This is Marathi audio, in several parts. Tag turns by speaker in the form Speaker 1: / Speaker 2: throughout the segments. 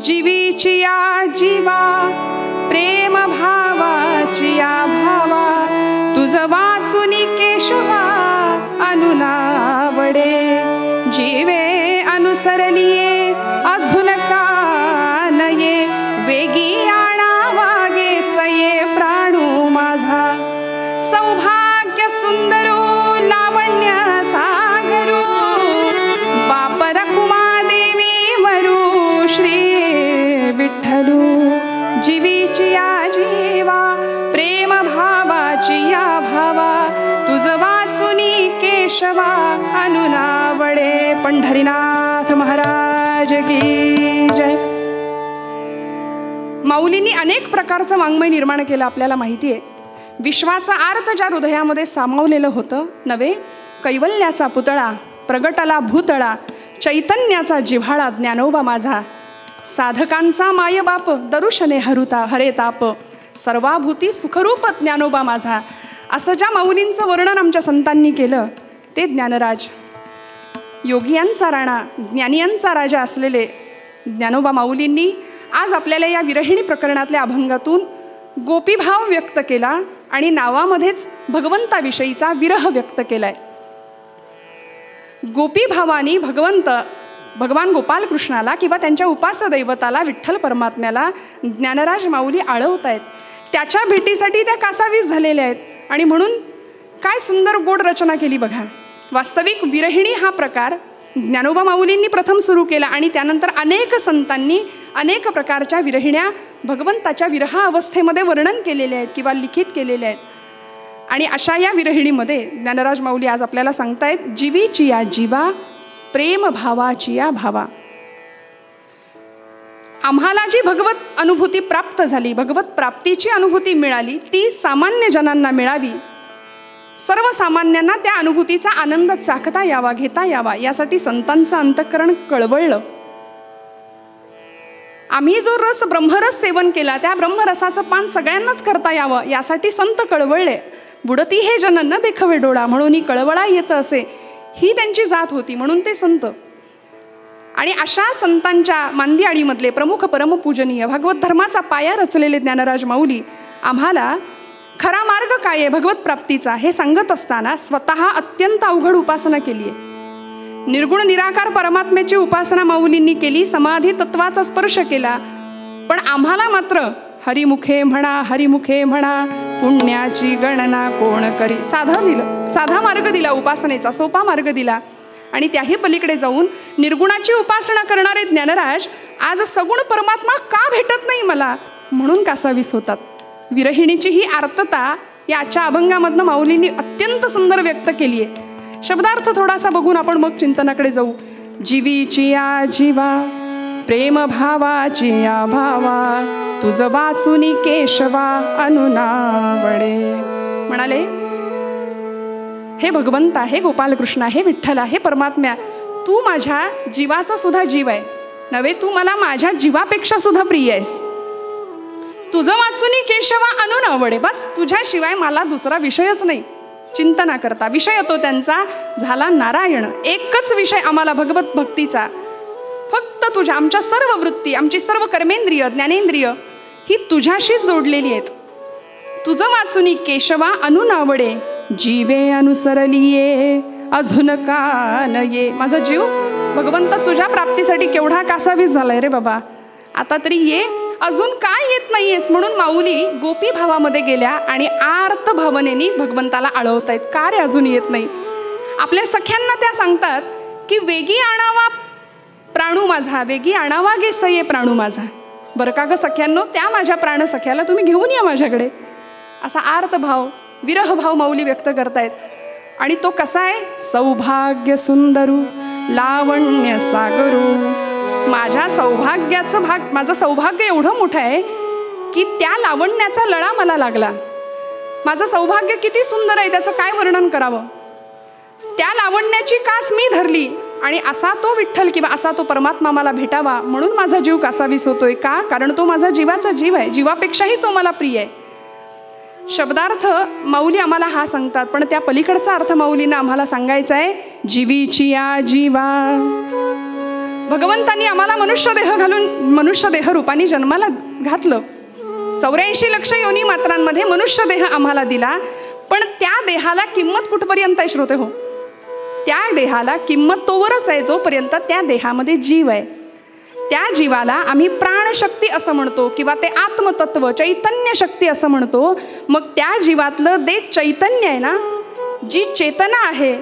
Speaker 1: जीवीची या जीवा प्रेम भावाची या भावा तुझ वाचुनी केशवा अनुनावडे जीवे अनुसरलिये अजून का नये वेगी आणावा गे सये प्राणू माझा सौभाग्य सुंदरो लावण्य सागरू बाप रखुमा देवी वरू श्री विठ्ठलू जीवीची या जीवा प्रेम भावाची या भावा तुझ वाचुनी केशवा अनुनावडे पंढरीनाथ महाराज की जय. माऊलींनी अनेक प्रकारचं वाङ्मय निर्माण केलं आपल्याला माहिती आहे. विश्वाचा अर्थ ज्या हृदयामध्ये सामावलेलं होतं नव्हे कैवल्याचा पुतळा प्रगटला भूतळा चैतन्याचा जिव्हाळा ज्ञानोबा माझा साधकांचा मायबाप दरुशने हरे ताप सर्वाभूती सुखरूप ज्ञानोबा माझा असं ज्या माऊलींचं वर्णन आमच्या संतांनी केलं ते ज्ञानराज योगियांचा राणा ज्ञानियांचा राजा असलेले ज्ञानोबा माऊलींनी आज आपल्याला या विरहिणी प्रकरणातल्या अभंगातून गोपीभाव व्यक्त केला आणि नावामध्येच भगवंताविषयीचा विरह व्यक्त केलाय. गोपीभावानी भगवान गोपालकृष्णाला किंवा त्यांच्या उपास्य दैवताला विठ्ठल परमात्म्याला ज्ञानराज माऊली आळवत आहेत. त्याच्या भेटीसाठी त्या कासावीस झालेल्या आहेत आणि म्हणून काय सुंदर गोड रचना केली बघा. वास्तविक विरहिणी हा प्रकार ज्ञानोबा माऊलींनी प्रथम सुरू केला आणि त्यानंतर अनेक संतांनी अनेक प्रकारच्या विरहिण्या भगवंताच्या विरहा अवस्थेमध्ये वर्णन केलेले आहेत किंवा लिखित केलेले आहेत. आणि अशा या विरहिणीमध्ये ज्ञानराज माऊली आज आपल्याला सांगतायत जीवीची या जीवा प्रेम भावाची या भावा. आम्हाला जी भगवत अनुभूती प्राप्त झाली भगवत प्राप्तीची अनुभूती मिळाली ती सामान्य जनांना मिळावी सर्वसामान्यांना त्या अनुभूतीचा आनंद चाखता यावा घेता यावा यासाठी संतांचं अंतःकरण कळवळलं. आम्ही जो रस ब्रह्मरस सेवन केला त्या ब्रह्मरसाचं पान सगळ्यांनाच करता यावं यासाठी संत कळवळले. बुडती हे जन न देखवे डोळा म्हणून कळवळा येत असे ही त्यांची जात होती म्हणून ते संत. आणि अशा संतांच्या मांदियाळीमधले प्रमुख परमपूजनीय भगवत धर्माचा पाया रचलेले ज्ञानराज माऊली आम्हाला खरा मार्ग काय आहे भगवत प्राप्तीचा हे सांगत असताना स्वतः अत्यंत अवघड उपासना केली आहे. निर्गुण निराकार परमात्म्याची उपासना माऊलींनी केली समाधी तत्वाचा स्पर्श केला. पण आम्हाला मात्र हरिमुखे म्हणा पुण्याची गणना कोण करी साधा मार्ग दिला उपासनेचा सोपा मार्ग दिला. आणि त्याही पलीकडे जाऊन निर्गुणाची उपासना करणारे ज्ञानराज आज सगुण परमात्मा का भेटत नाही मला म्हणून कासावीस होतात. विरहिणीची ही आर्तता याच्या अभंगामधनं माऊलींनी अत्यंत सुंदर व्यक्त केली आहे. शब्दार्थ थोडासा बघून आपण मग चिंतनाकडे जाऊ. जीवीची या जीवा प्रेम भावाची या भावा तुझ वाचुनी केशवा अनुनावडे. म्हणाले हे भगवंता हे गोपालकृष्णा हे विठ्ठला हे परमात्म्या तू माझ्या जीवाचा सुद्धा जीव आहे नव्हे तू मला माझ्या जीवापेक्षा सुद्धा प्रिय आहेस. तुझं वाचुनी केशवा अनुनावडे बस तुझ्याशिवाय मला दुसरा विषयच नाही. चिंतना करता विषय तो त्यांचा झाला नारायण. एकच विषय आम्हाला भगवत भक्तीचा फक्त तुझ्या आमच्या सर्व वृत्ती आमची सर्व कर्मेंद्रिय ज्ञानेंद्रिय ही तुझ्याशीच जोडलेली आहेत. तुझं वाचुनी केशवा अनुनावडे जीवे अनुसरलिये अजून का नये. माझा जीव भगवंत तुझ्या प्राप्तीसाठी केवढा कासावीस झालाय रे बाबा आता तरी ये अजून काय येत नाहीयेस. म्हणून माऊली गोपी भावामध्ये गेल्या आणि आर्त भावनेनी भगवंताला आळवतायत. का रे अजून येत नाही. आपल्या सख्यांना त्या सांगतात की वेगी आणावा प्राणू माझा वेगी आणावा गे सये प्राणू माझा. बरं का ग सख्यांनो त्या माझ्या प्राण सख्याला तुम्ही घेऊन या माझ्याकडे. असा आर्त भाव विरह भाव माऊली व्यक्त करतायत. आणि तो कसा आहे सौभाग्य सुंदरू लावण्य सागरू. माझ्या सौभाग्याचं माझं सौभाग्य एवढं मोठं आहे की त्या लावण्याचा लळा मला लागला. माझं सौभाग्य किती सुंदर आहे त्याचं काय वर्णन करावं. त्या लावण्याची कास मी धरली आणि असा तो विठ्ठल किंवा असा तो परमात्मा मला भेटावा म्हणून माझा जीव कासावीस होतोय. का कारण तो माझा जीवाचा जीव आहे जीवापेक्षाही तो मला प्रिय आहे. शब्दार्थ माऊली आम्हाला हा सांगतात पण त्या पलीकडचा अर्थ माऊलींना आम्हाला सांगायचा आहे. जीवीची या जीवा भगवंतांनी आम्हाला मनुष्यदेह घालून मनुष्यदेह रूपाने जन्माला घातलं. 84 लक्ष योनी मात्रांमध्ये मनुष्यदेह आम्हाला दिला. पण त्या देहाला किंमत कुठपर्यंत आहे श्रोते हो? त्या देहाला किंमत तोवरच आहे जोपर्यंत त्या देहामध्ये जीव आहे. त्या जीवाला आम्ही प्राणशक्ती असं म्हणतो किंवा ते आत्मतत्व चैतन्य शक्ती असं म्हणतो. मग त्या जीवातलं जे चैतन्य आहे ना, जी चेतना आहे,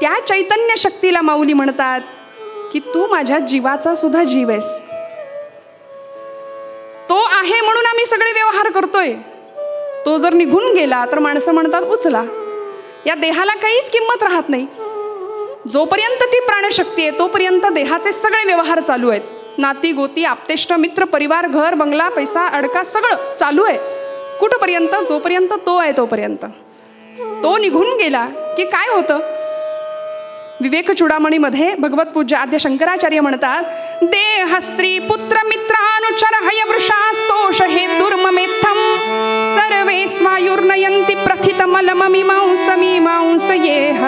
Speaker 1: त्या चैतन्य शक्तीला माऊली म्हणतात की तू माझ्या जीवाचा सुद्धा जीव आहेस. तो आहे म्हणून आम्ही सगळे व्यवहार करतोय. तो जर निघून गेला तर माणसं म्हणतात उचला. या देहाला काहीच किंमत राहत नाही. जोपर्यंत ती प्राणशक्ती आहे तोपर्यंत देहाचे सगळे व्यवहार चालू आहेत. नाती गोती आप्तेष्ट मित्र परिवार घर बंगला पैसा अडका सगळं चालू आहे. कुठपर्यंत? जोपर्यंत तो आहे तोपर्यंत. तो निघून गेला की काय होतं? विवेक चूडामणीमध्ये भगवत पूज्य आद्य शंकराचार्य म्हणतात, देह स्त्री पुत्र मित्रानुचर हय वृषास्तोष हे दुर्ममेथम सर्वे स्वायुर्नयन्ति प्रथितमलममीमांस येह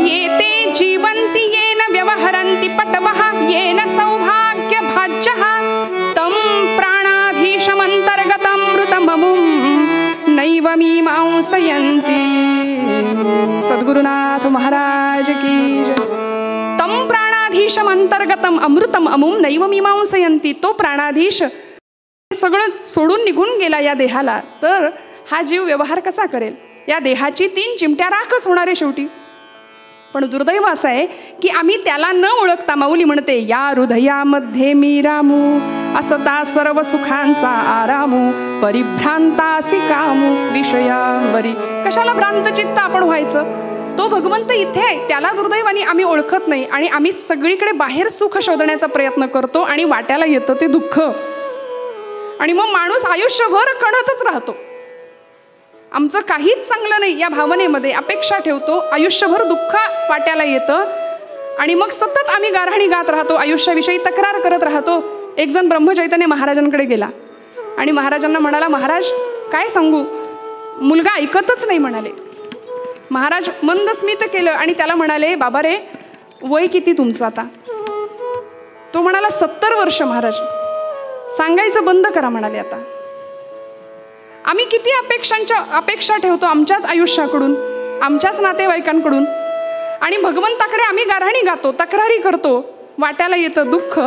Speaker 1: येते जीवन्ति येन व्यवहरन्ति पटवः येन सौभाग्य भाज्यः तं प्राणाधीशमन्तर्गतमृतममुं नैव मीमांसयन्ति. सद्गुरुनाथ महाराज की जय. तम प्राणाधीशम अंतर्गतम अमृतम अमुम नैव मीमांसयन्ति. तो प्राणाधीश सगळं सोडून निघून गेला या देहाला, तर हा जीव व्यवहार कसा करेल? या देहाची 3 चिमट्या राखच होणार आहे शेवटी. पण दुर्दैव असं आहे की आम्ही त्याला न ओळखता, माऊली म्हणते या हृदयामध्ये मी रामू असता सर्व सुखांचा आरामू परिभ्रांतासी कामू विषयावरी. कशाला भ्रांतचित्त आपण व्हायचं? तो भगवंत इथे आहे, त्याला दुर्दैवाने आम्ही ओळखत नाही आणि आम्ही सगळीकडे बाहेर सुख शोधण्याचा प्रयत्न करतो आणि वाट्याला येतं ते दुःख. आणि मग माणूस आयुष्यभर कणतच राहतो. आमचं काहीच चांगलं नाही या भावनेमध्ये अपेक्षा ठेवतो, आयुष्यभर दुःख वाट्याला येतं आणि मग सतत आम्ही गाऱ्हाणी गात राहतो, आयुष्याविषयी तक्रार करत राहतो. एक जण ब्रह्मचैतन्य महाराजांकडे गेला आणि महाराजांना म्हणाला, महाराज काय सांगू, मुलगा ऐकतच नाही म्हणाले. महाराज मंदस्मित केलं आणि त्याला म्हणाले, बाबा रे वय किती तुमचं आता? तो म्हणाला 70 वर्ष. महाराज सांगायचं बंद करा म्हणाले. आता आम्ही किती अपेक्षा ठेवतो आमच्याच आयुष्याकडून, आमच्याच नातेवाईकांकडून आणि भगवंताकडे आम्ही गाऱ्हाणी गातो, तक्रारी करतो, वाट्याला येतं दुःख.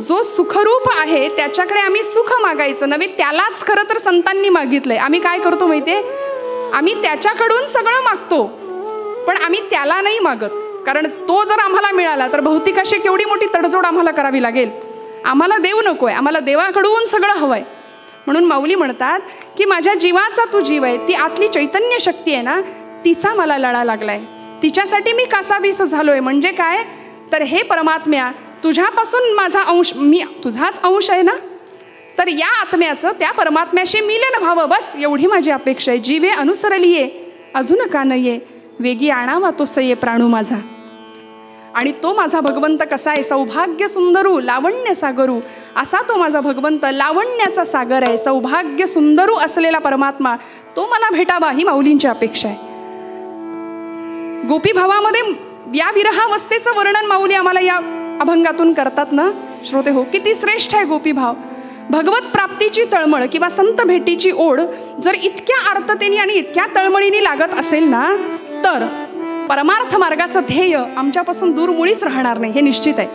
Speaker 1: जो सुखरूप आहे त्याच्याकडे आम्ही सुख मागायचं नव्हे, त्यालाच खरं तर संतांनी मागितलंय. आम्ही काय करतो माहितीये? आम्ही त्याच्याकडून सगळं मागतो पण आम्ही त्याला नाही मागत. कारण तो जर आम्हाला मिळाला तर भौतिक अशी केवढी मोठी तडजोड आम्हाला करावी लागेल. आम्हाला देव नकोय, आम्हाला देवाकडून सगळं हवंय. म्हणून माऊली म्हणतात की माझ्या जीवाचा तू जीव आहे, ती आतली चैतन्य शक्ती आहे ना, तिचा मला लळा लागलाय, तिच्यासाठी मी कासावीस झालोय. म्हणजे काय तर हे परमात्म्या, तुझ्यापासून माझा अंश, मी तुझाच अंश आहे ना, तर या आत्म्याचं त्या परमात्म्याशी मिलन व्हावं, बस एवढी माझी अपेक्षा आहे. जीवे अनुसरलीये अजून का नये, वेगी आणावा तो सये प्राणू माझा. आणि तो माझा भगवंत कसा आहे? सौभाग्य सुंदरू लावण्य सागरू. असा तो माझा भगवंत लावण्याचा सागर आहे, सौभाग्य सुंदरू असलेला परमात्मा, तो मला भेटावा ही माऊलींची अपेक्षा आहे. गोपी भावामध्ये या विरहावस्थेचं वर्णन माऊली आम्हाला या अभंगातून करतात ना श्रोते हो. किती श्रेष्ठ आहे गोपी भाव. भगवत प्राप्तीची तळमळ किंवा संत भेटीची ओढ जर इतक्या आर्ततेने आणि इतक्या तळमळीने लागत असेल ना, तर परमार्थ मार्गाचं ध्येय आमच्यापासून दूर मुळीच राहणार नाही, हे निश्चित आहे.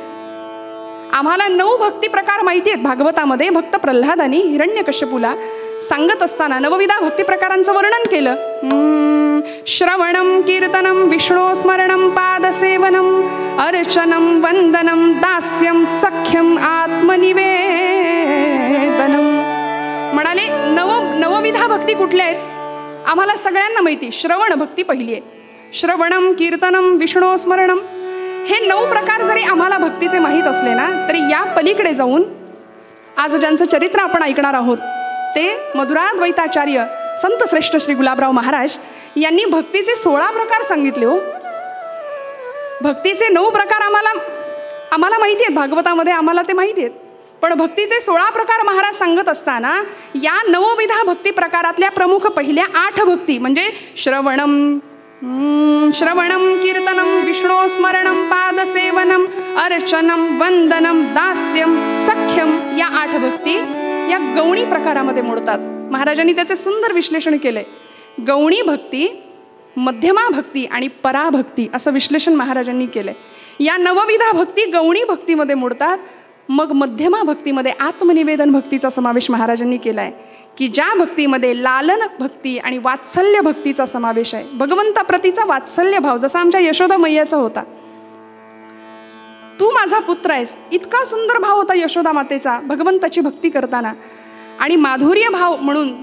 Speaker 1: आम्हाला 9 भक्ती प्रकार माहिती आहेत भागवतामध्ये. भक्त प्रल्हादानी हिरण्यकश्यपूला सांगत असताना 9विधा भक्ती प्रकारांचं वर्णन केलं. श्रवणम कीर्तनम विष्णू स्मरणम पादसेवनम अर्चनम वंदनम दास्यम सख्यम आत्मनिवेदनम. म्हणाले 9विधा भक्ती कुठल्या आहेत? आम्हाला सगळ्यांना माहिती. श्रवण भक्ती पहिली आहे. श्रवणम कीर्तनम विष्णू स्मरणम हे 9 प्रकार जरी आम्हाला भक्तीचे माहीत असले ना, तरी या पलीकडे जाऊन आज ज्यांचं चरित्र आपण ऐकणार आहोत ते मधुराद्वैताचार्य संत श्रेष्ठ श्री गुलाबराव महाराज यांनी भक्तीचे 16 प्रकार सांगितले हो. भक्तीचे 9 प्रकार आम्हाला माहिती आहेत भागवतामध्ये, आम्हाला ते माहिती आहेत. पण भक्तीचे 16 प्रकार महाराज सांगत असताना या 9विधा भक्ती प्रकारातल्या प्रमुख पहिल्या 8 भक्ती म्हणजे श्रवणम, श्रवणम कीर्तनम विष्णू स्मरणम पादसेवनम अर्चनम वंदनम दास्यम सख्यम या 8 भक्ती या गौणी प्रकारामध्ये मोडतात. महाराजांनी त्याचे सुंदर विश्लेषण केलंय. गौणी भक्ती, मध्यमा भक्ती आणि पराभक्ती असं विश्लेषण महाराजांनी केलंय. या 9 भक्ती गौणी भक्तीमध्ये मोडतात. मग मध्यमा भक्तीमध्ये आत्मनिवेदन भक्तीचा समावेश महाराजांनी केला आहे की ज्या भक्तीमध्ये लालन भक्ती आणि वात्सल्य भक्तीचा समावेश आहे. भगवंताप्रतीचा वात्सल्य भाव जसा आमच्या यशोदा मैयाचा होता. तू माझा पुत्र आहेस इतका सुंदर भाव होता यशोदा मातेचा भगवंताची भक्ती करताना. आणि माधुर्य भाव म्हणून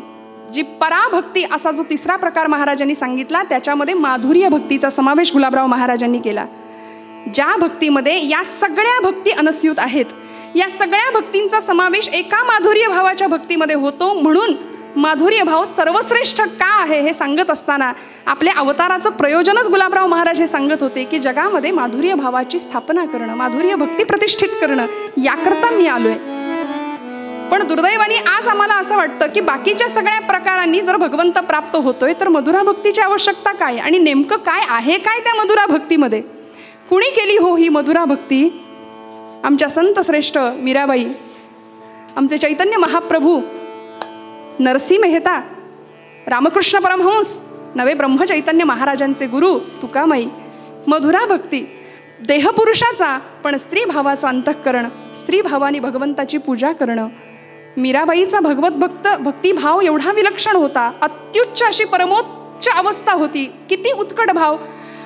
Speaker 1: जी पराभक्ती असा जो 3रा प्रकार महाराजांनी सांगितला त्याच्यामध्ये माधुर्य भक्तीचा समावेश गुलाबराव महाराजांनी केला. ज्या भक्तीमध्ये या सगळ्या भक्ती अनस्यूत आहेत, या सगळ्या भक्तींचा समावेश एका माधुर्य भावाच्या भक्तीमध्ये होतो. म्हणून माधुर्य भाव सर्वश्रेष्ठ का आहे हे सांगत असताना आपल्या अवताराचं प्रयोजनच गुलाबराव महाराज हे सांगत होते की जगामध्ये माधुर्य भावाची स्थापना करणं, माधुर्य भक्ती प्रतिष्ठित करणं याकरता मी आलोय. पण दुर्दैवाने आज आम्हाला असं वाटतं की बाकीच्या सगळ्या प्रकारांनी जर भगवंत प्राप्त होतोय तर मधुरा भक्तीची आवश्यकता काय आणि नेमकं काय आहे काय त्या मधुरा भक्तीमध्ये. कुणी केली हो ही मधुरा भक्ती? आमच्या संत श्रेष्ठ मीराबाई, आमचे चैतन्य महाप्रभू, नरसी मेहता, रामकृष्ण परमहंस, नवे ब्रह्मचैतन्य महाराजांचे गुरु तुकामाई. मधुरा भक्ती देहपुरुषाचा पण स्त्री भावाचा अंतःकरण, स्त्री भावाने भगवंताची पूजा करणं. मीराबाईचा भगवत भक्तिभाव एवढा विलक्षण होता, अत्युच्च अशी परमोच्च अवस्था होती. किती उत्कट भाव.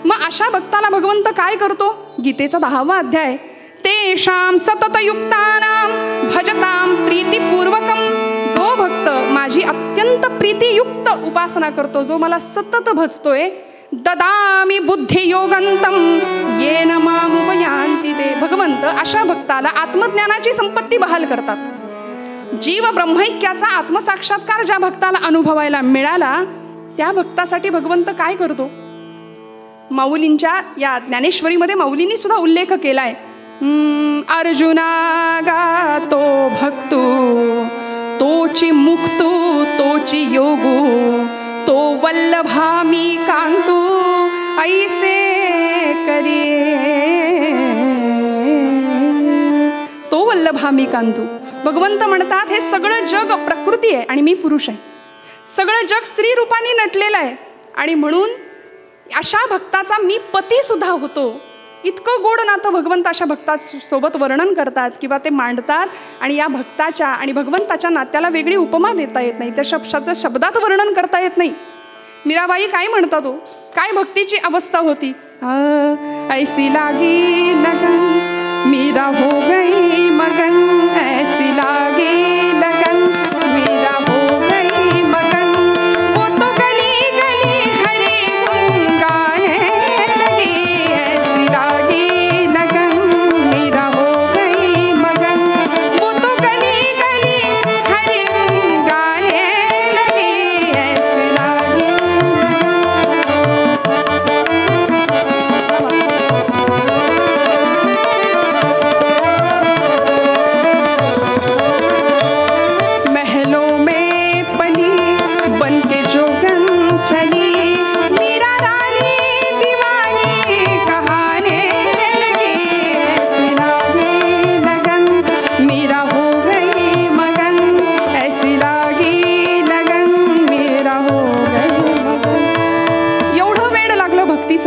Speaker 1: मग अशा भक्ताला भगवंत काय करतो? गीतेचा 10वा अध्याय, तेषां सततयुक्तानां भजतां प्रीतिपूर्वकम. जो भक्त माझी अत्यंत प्रीतियुक्त उपासना करतो, जो मला सतत भजतोय, ददामि बुद्धियोगंतम येन मामुपयांति ते. भगवंत अशा भक्ताला आत्मज्ञानाची संपत्ती बहाल करतात. जीव ब्रह्मैक्याचा आत्मसाक्षात्कार ज्या भक्ताला अनुभवायला मिळाला त्या भक्तासाठी भगवंत काय करतो? माऊलींच्या या ज्ञानेश्वरीमध्ये माऊलींनी सुद्धा उल्लेख केलाय. अर्जुना गातो भक्तू तोची मुक्तू तोची योगू तो वल्लभामी कांतू ऐसे करिये. तो वल्लभामी कांतू. भगवंत म्हणतात हे सगळं जग प्रकृती आहे आणि मी पुरुष आहे. सगळं जग स्त्री रूपाने नटलेलं आहे आणि म्हणून अशा भक्ताचा मी पती सुद्धा होतो. इतकं गोड नातं भगवंत अशा भक्तासोबत वर्णन करतात किंवा ते मांडतात. आणि या भक्ताच्या आणि भगवंताच्या नात्याला वेगळी उपमा देता येत नाही, त्या शब्दात वर्णन करता येत नाही. मीराबाई काय म्हणतात हो, काय भक्तीची अवस्था होती? ऐसी लागी लगन मीरा हो गई मगन, ऐसी लागी लगन मीरा हो गई मगन. वो तो गली गली हरी गुन गाने लगी, ऐसी लागी लगन मीरा हो गई मगन. वो तो गली गली हरी गुन गाने लगी, ऐसी लागी.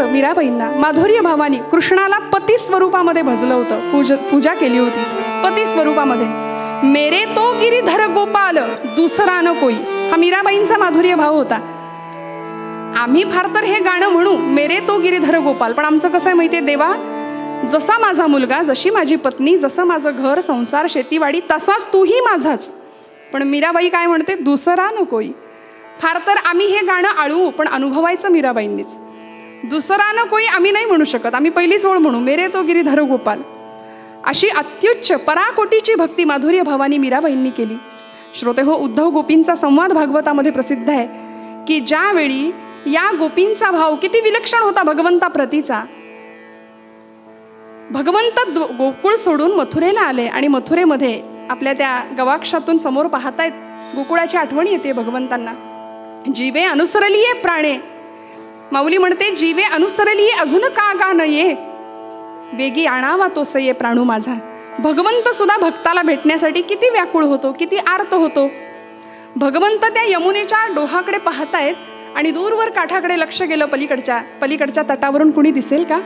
Speaker 1: मीराबाईंना माधुर्य भावानी कृष्णाला पती स्वरूपामध्ये भजलं होतं, पूजा केली होती पती स्वरूपामध्ये. मेरे तो गिरीधर गोपाल दुसरा न कोई, हा मीराबाईंचा माधुर्य भाव होता. आम्ही फार तर हे गाणं म्हणू मेरे तो गिरीधर गोपाल, पण आमचं कसं आहे माहितीये, देवा जसा माझा मुलगा, जशी माझी पत्नी, जसं माझं घर संसार शेतीवाडी तसाच तूही माझाच. पण मीराबाई काय म्हणते, दुसरा न कोई. फार तर आम्ही हे गाणं आळू पण अनुभवायचं मीराबाईंनीच. दुसरा न कोई आम्ही नाही म्हणू शकत, आम्ही पहिलीच ओळ म्हणू मेरे तो गिरीधर गोपाल. अशी अत्युच्च पराकोटीची भक्ती माधुर्य भावानी मीराबाईंनी केली. श्रोते हो, उद्धव गोपींचा संवाद भागवतामध्ये प्रसिद्ध आहे की ज्यावेळी या गोपींचा भाव किती विलक्षण होता भगवंताप्रतीचा. भगवंत गोकुळ सोडून मथुरेला आले आणि मथुरेमध्ये आपल्या त्या गवाक्षातून समोर पाहतायत गोकुळाची आठवण येते भगवंतांना. जीवे अनुसरलीये प्राणे, माऊली म्हणते, जीवे अनुसरली अजून का नये, वेगी आणावा तो सये प्राणू माझा. भगवंत सुद्धा भक्ताला भेटण्यासाठी किती व्याकुळ होतो, किती आर्त होतो. भगवंत त्या यमुनेच्या डोहाकडे पाहतायत आणि दूरवर काठाकडे लक्ष गेलं, पलीकडच्या तटावरून कुणी दिसेल का,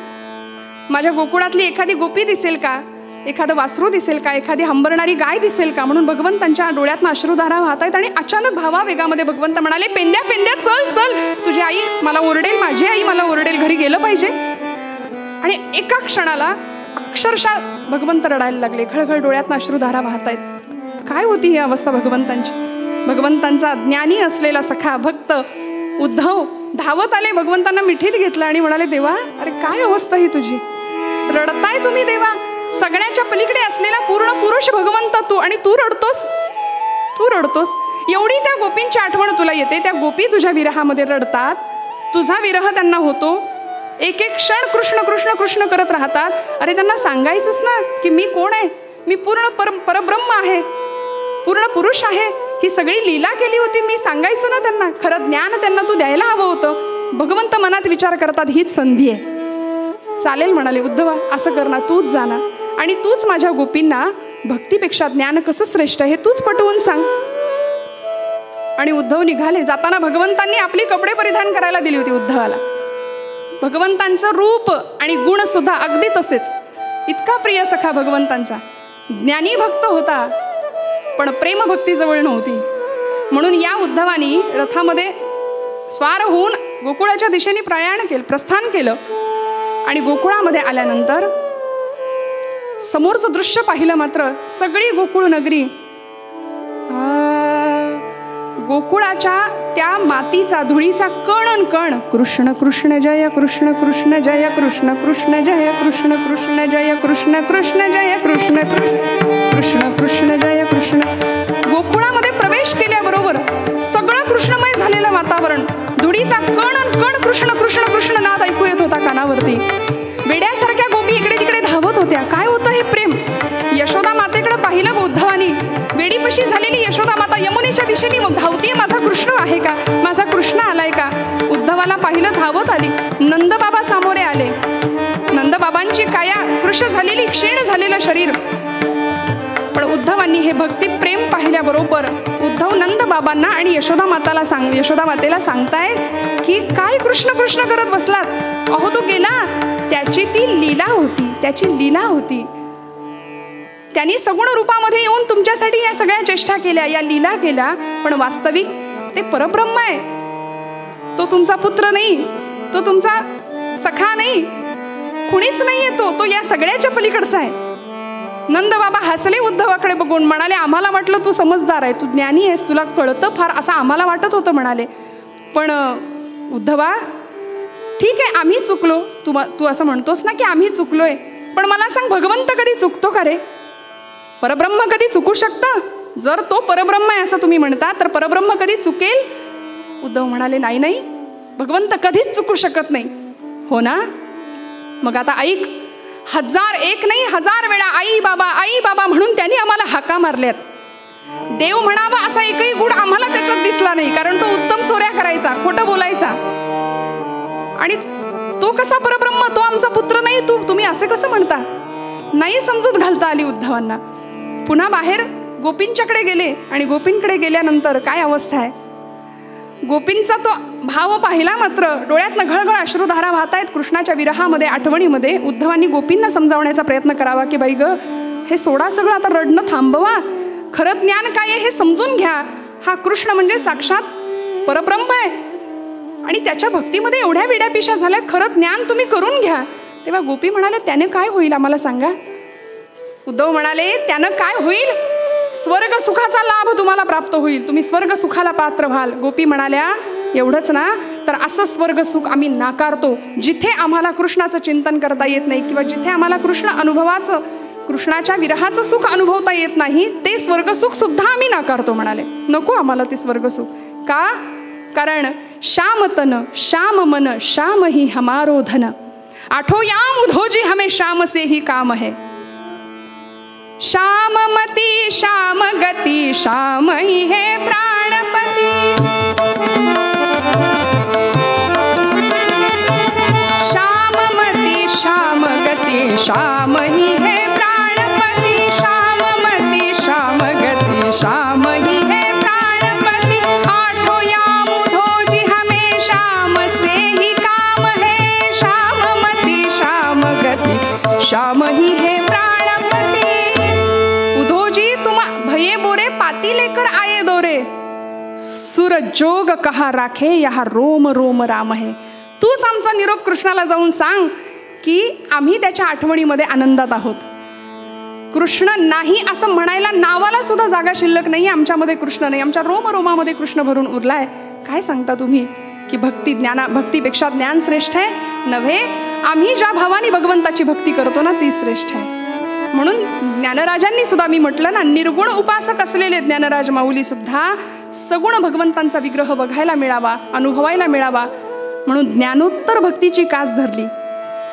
Speaker 1: माझ्या गोकुळातली एखादी गोपी दिसेल का, एखादं वासरू दिसेल का, एखादी हंबरणारी गाय दिसेल का. म्हणून भगवंतांच्या डोळ्यातनं अश्रुधारा वाहत आहेत. आणि अचानक भावावेगामध्ये भगवंत म्हणाले, पेंद्या पेंद्या चल चल, तुझी आई मला ओरडेल, माझी आई मला ओरडेल, घरी गेलं पाहिजे. आणि एका क्षणाला अक्षरशः भगवंत रडायला लागले, घळघळ डोळ्यातनं अश्रुधारा वाहत आहेत. काय होती ही अवस्था भगवंतांची. भगवंतांचा ज्ञानी असलेला सखा भक्त उद्धव धावत आले, भगवंतांना मिठीत घेतलं आणि म्हणाले, देवा अरे काय अवस्था ही तुझी, रडताय तुम्ही देवा. सगळ्याच्या पलीकडे असलेला पूर्ण पुरुष भगवंत तू, आणि तू रडतोस. एवढी त्या गोपींची आठवण तुला येते, त्या गोपी तुझ्या विरहामध्ये रडतात, तुझा विरह त्यांना होतो, एक एक क्षण कृष्ण कृष्ण कृष्ण करत राहतात. अरे त्यांना सांगायचंच ना की मी कोण आहे, मी पूर्ण परब्रह्म आहे, पूर्ण पुरुष आहे, ही सगळी लीला केली होती, मी सांगायचं ना त्यांना, खरं ज्ञान त्यांना तू द्यायला हवं होतं. भगवंत मनात विचार करतात, हीच संधी आहे. चालेल म्हणाले उद्धवा, असं कर ना, तूच जा ना, आणि तूच माझ्या गोपींना भक्तीपेक्षा ज्ञान कसं श्रेष्ठ हे तूच पटवून सांग. आणि उद्धव निघाले. जाताना भगवंतांनी आपली कपडे परिधान करायला दिली होती उद्धवाला. भगवंतांचं रूप आणि गुण सुद्धा अगदी तसेच. इतका प्रिय सखा भगवंतांचा, ज्ञानी भक्त होता पण प्रेम भक्ती जवळ नव्हती. म्हणून या उद्धवानी रथामध्ये स्वार होऊन गोकुळाच्या दिशेने प्रस्थान केलं. आणि गोकुळामध्ये आल्यानंतर समोरचं दृश्य पाहिलं मात्र सगळी गोकुळ नगरी गोकुळाच्या त्या मातीचा धुळीचा कण कण कृष्ण कृष्ण जय कृष्ण कृष्ण जय कृष्ण कृष्ण जय कृष्ण कृष्ण जय कृष्ण कृष्ण जय कृष्ण कृष्ण कृष्ण जय कृष्ण. गोकुळामध्ये प्रवेश केल्याबरोबर सगळं कृष्णमय झालेलं वातावरण, धुळीचा कण कण कृष्ण कृष्ण कृष्ण नाद ऐकू येत होता कानावरती. वेड्यासारख्या गोपी इकडे तिकडे धावत होत्या. काय होतं हे प्रेम. यशोदा मातेकडे पाहिलं उद्धवानी, वेडीपशी झालेली यशोदा माता यमुनेच्या दिशेने धावतीये, माझा कृष्ण आहे का, माझा कृष्ण आलाय का. उद्धवाला पाहिलं, धावत आली. नंदबाबा सामोरे आले. नंदबाबांची काया कृष्ण झालेली, क्षीण झालेलं शरीर. पण उद्धवांनी हे भक्ती प्रेम पाहिल्याबरोबर उद्धव नंदबाबांना आणि यशोदा मातेला सांगतायत की काय कृष्ण कृष्ण करत बसलात, अहो तो गेला, त्याची ती लीला होती, त्याची लीला होती. त्यांनी सगुण रूपामध्ये येऊन तुमच्यासाठी या सगळ्या चेष्टा केल्या, या लीला केल्या, पण वास्तविक ते परब्रह्म आहे. तो तुमचा पुत्र नाही, तो तुमचा सखा नाही, कुणीच नाहीये, तो या सगळ्याच्या पलीकडचा आहे. नंदबाबा हसले उद्धवाकडे बघून, म्हणाले, आम्हाला वाटलं तू समजदार आहे, तू ज्ञानी आहेस, तुला कळतं फार, असं आम्हाला वाटत होतं म्हणाले. पण उद्धवा ठीक आहे, आम्ही चुकलो, तू असं म्हणतोस ना की आम्ही चुकलोय, पण मला सांग, भगवंत कधी चुकतो का रे. परब्रह्म कधी चुकू शकतं. जर तो परब्रह्म आहे असं तुम्ही म्हणता तर परब्रह्म कधी चुकेल. उद्धव म्हणाले, नाही नाही, भगवंत कधीच चुकू शकत नाही. हो ना, मग आता ऐक, 1001 नाही 1000 वेळा आई बाबा म्हणून त्यांनी आम्हाला हाका मारल्यात. देव म्हणावा असा एकही गुण आम्हाला त्याच्यात दिसला नाही, कारण तो उत्तम चोऱ्या करायचा, खोटं बोलायचा. आणि तो कसा परब्रह्म, तो आमचा पुत्र नाही, तुम्ही असे कसं म्हणता. नाही समजूत घालता आली उद्धवांना. पुन्हा बाहेर गोपींच्याकडे गेले आणि गोपींकडे गेल्यानंतर काय अवस्था आहे. गोपींचा तो भाव पाहिला मात्र डोळ्यातनं घळघळ अश्रुधारा वाहतायत कृष्णाच्या विरहामध्ये, आठवणीमध्ये. उद्धवांनी गोपींना समजावण्याचा प्रयत्न करावा की बाई ग, हे सोडा सगळं, आता रडणं थांबवा, खरं ज्ञान काय आहे हे समजून घ्या. हा कृष्ण म्हणजे साक्षात परब्रह्म आहे आणि त्याच्या भक्तीमध्ये एवढ्या वेड्यापिशा झाल्यात, खरं ज्ञान तुम्ही करून घ्या. तेव्हा गोपी म्हणाले, त्याने काय होईल आम्हाला सांगा. उद्धव म्हणाले, त्यानं काय होईल, स्वर्ग सुखाचा लाभ तुम्हाला प्राप्त होईल, तुम्ही स्वर्ग सुखाला पात्र व्हाल. गोपी म्हणाल्या, एवढंच ना, तर असं स्वर्ग सुख आम्ही नाकारतो जिथे आम्हाला कृष्णाचं चिंतन करता येत नाही, किंवा जिथे आम्हाला कृष्णाच्या विरहाचं सुख अनुभवता येत नाही, ते स्वर्ग सुख सुद्धा आम्ही नाकारतो. म्हणाले, नको आम्हाला ते स्वर्ग सुख. का, कारण श्याम तन श्याम मन श्याम ही हमारो धन, आठो याम उधोजी हमें श्याम से ही काम है. श्याम मती श्याम गति श्याम ही है प्राणपति. श्याम ही है प्राणपति श्याममति श्याम गति श्याम ही है प्राणपति आठों याम उधोजी हमें श्याम से ही काम है श्याममति श्याम गति श्याम ही है प्राणपति। उधोजी तुम भये बोरे पाती लेकर आए दोरे सुर जोग कहा राखे यहाँ रोम रोम राम है। तूच आमचा निरोप कृष्णाला जाऊन सांग की आम्ही त्याच्या आठवणीमध्ये आनंदात आहोत. कृष्ण नाही असं म्हणायला नावाला सुद्धा जागा शिल्लक नाही आमच्यामध्ये कृष्ण नाही. आमच्या रोमरोमामध्ये कृष्ण भरून उरलाय. काय सांगता तुम्ही की भक्तीपेक्षा ज्ञान श्रेष्ठ आहे? नव्हे, आम्ही ज्या भावाने भगवंताची भक्ती करतो ना ती श्रेष्ठ आहे. म्हणून ज्ञानराजांनी सुद्धा मी म्हटलं ना, निर्गुण उपासक असलेले ज्ञानराज माऊली सुद्धा सगुण भगवंतांचा विग्रह बघायला मिळावा, अनुभवायला मिळावा म्हणून ज्ञानोत्तर भक्तीची कास धरली.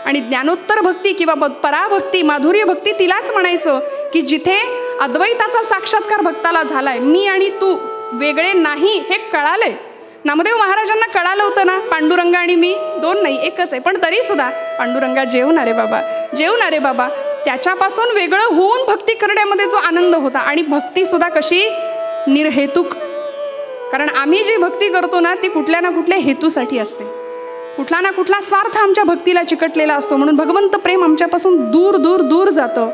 Speaker 1: आणि ज्ञानोत्तर भक्ती किंवा पराभक्ती, माधुर्य भक्ती तिलाच म्हणायचं की जिथे अद्वैताचा साक्षात्कार भक्ताला झालाय. मी आणि तू वेगळे नाही हे कळालंय. नामदेव महाराजांना कळालं होतं ना, पांडुरंग आणि मी दोन नाही एकच आहे. पण तरी सुद्धा पांडुरंगा जेवणारे बाबा, जेवणारे बाबा, त्याच्यापासून वेगळं होऊन भक्ती करण्यामध्ये जो आनंद होता. आणि भक्ती सुद्धा कशी निर्हेतुक. कारण आम्ही जी भक्ती करतो ना ती कुठल्या ना कुठल्या हेतूसाठी असते. कुठला ना कुठला स्वार्थ आमच्या भक्तीला चिकटलेला असतो. म्हणून भगवंत प्रेम आमच्यापासून दूर दूर दूर जातं.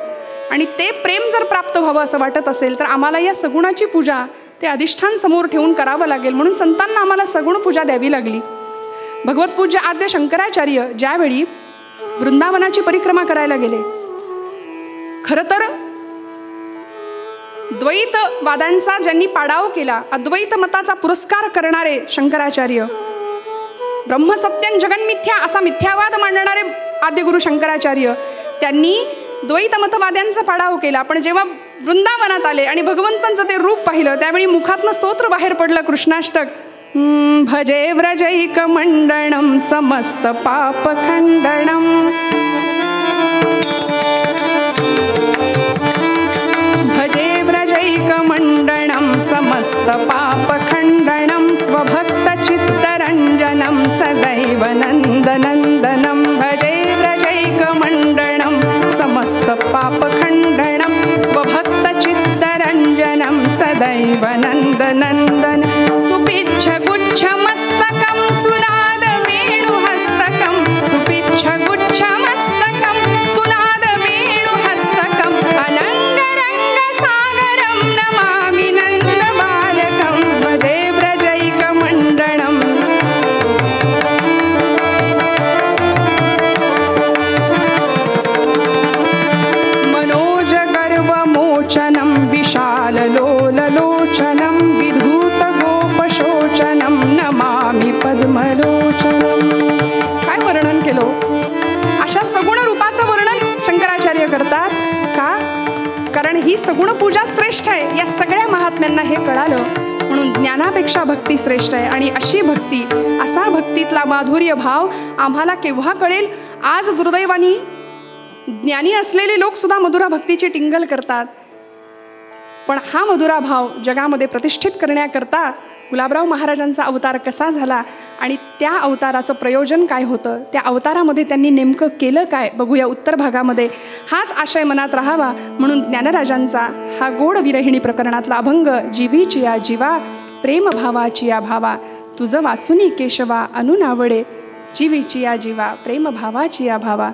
Speaker 1: आणि ते प्रेम जर प्राप्त व्हावं असं वाटत असेल तर आम्हाला या सगुणाची पूजा ते अधिष्ठान समोर ठेवून करावं लागेल. म्हणून संतांना आम्हाला सगुण पूजा द्यावी लागली. भगवत पूज्य आद्य शंकराचार्य ज्यावेळी वृंदावनाची परिक्रमा करायला गेले, खरं तर द्वैतवादांचा ज्यांनी पाडाव केला, अद्वैत मताचा पुरस्कार करणारे शंकराचार्य, ब्रह्मसत्यं जगन्मिथ्या असा मिथ्यावाद मांडणारे आद्यगुरु शंकराचार्य, त्यांनी द्वैतमतवाद्यांचा पाडाव केला. पण जेव्हा वृंदावनात आले आणि भगवंतांचं ते रूप पाहिलं त्यावेळी मुखातनं स्तोत्र बाहेर पडलं, कृष्णाष्टक. भजे व्रजैक मंडणम समस्त पाप खंडणम, भजे व्रजैक मंडणम समस्त पाप खंडणम स्वभक्त चित्तरंजनम सदैव नंदनंदनम. भजे व्रजैक मंडणम समस्त पाप खंडणम स्वभक्त चित्तरंजनम सदैव नंदनंदन. सुपिच्छ गुच्छ मस्तकम सुनाद वेणु हस्तकम, सुपिच्छ गुच्छ मस्तकम सुनाद वेणु हस्तकम. अनंग रंग सागरम नमामि नंद बालकम. भजे व्रजैक मंडणम. मनोज गर्व मोचनम विशाल लोललोचनम विधूत गोपशोचनम नमामि पद्मलोचनम. काय वर्णन केलं? अशा सगुण रूपाचं वर्णन शंकराचार्य करतात का? कारण ही सगुण पूजा श्रेष्ठ आहे. या सगळ्या महात्म्यांना हे कळालं म्हणून ज्ञानापेक्षा भक्ती श्रेष्ठ आहे. आणि अशी भक्ती, असा भक्तीतला माधुर्य भाव आम्हाला केव्हा कळेल? आज दुर्दैवानी ज्ञानी असलेले लोक सुद्धा मधुरा भक्तीची टिंगल करतात. पण हा मधुरा भाव जगामध्ये प्रतिष्ठित करण्याकरता गुलाबराव महाराजांचा अवतार कसा झाला आणि त्या अवताराचं प्रयोजन काय होतं, त्या अवतारामध्ये त्यांनी नेमकं केलं काय, बघूया उत्तर भागामध्ये. हाच आशय मनात राहावा म्हणून ज्ञानराजांचा हा गोड विरहिणी प्रकरणातला अभंग. जीवीची या जीवा प्रेमभावाची या भावा, तुझं वाचुनी केशवा अनुनावडे. जीवीची या जीवा प्रेमभावाची या भावा.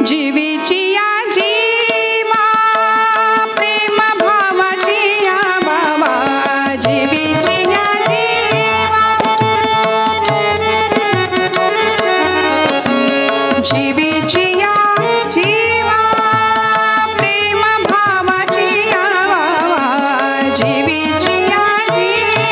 Speaker 1: जीवीची या जीवा प्रेम भावाची या भावा. जीवीची या जीवा, जीवीची या जीवा प्रेम भावाची या भावा. जीवीची या जीवा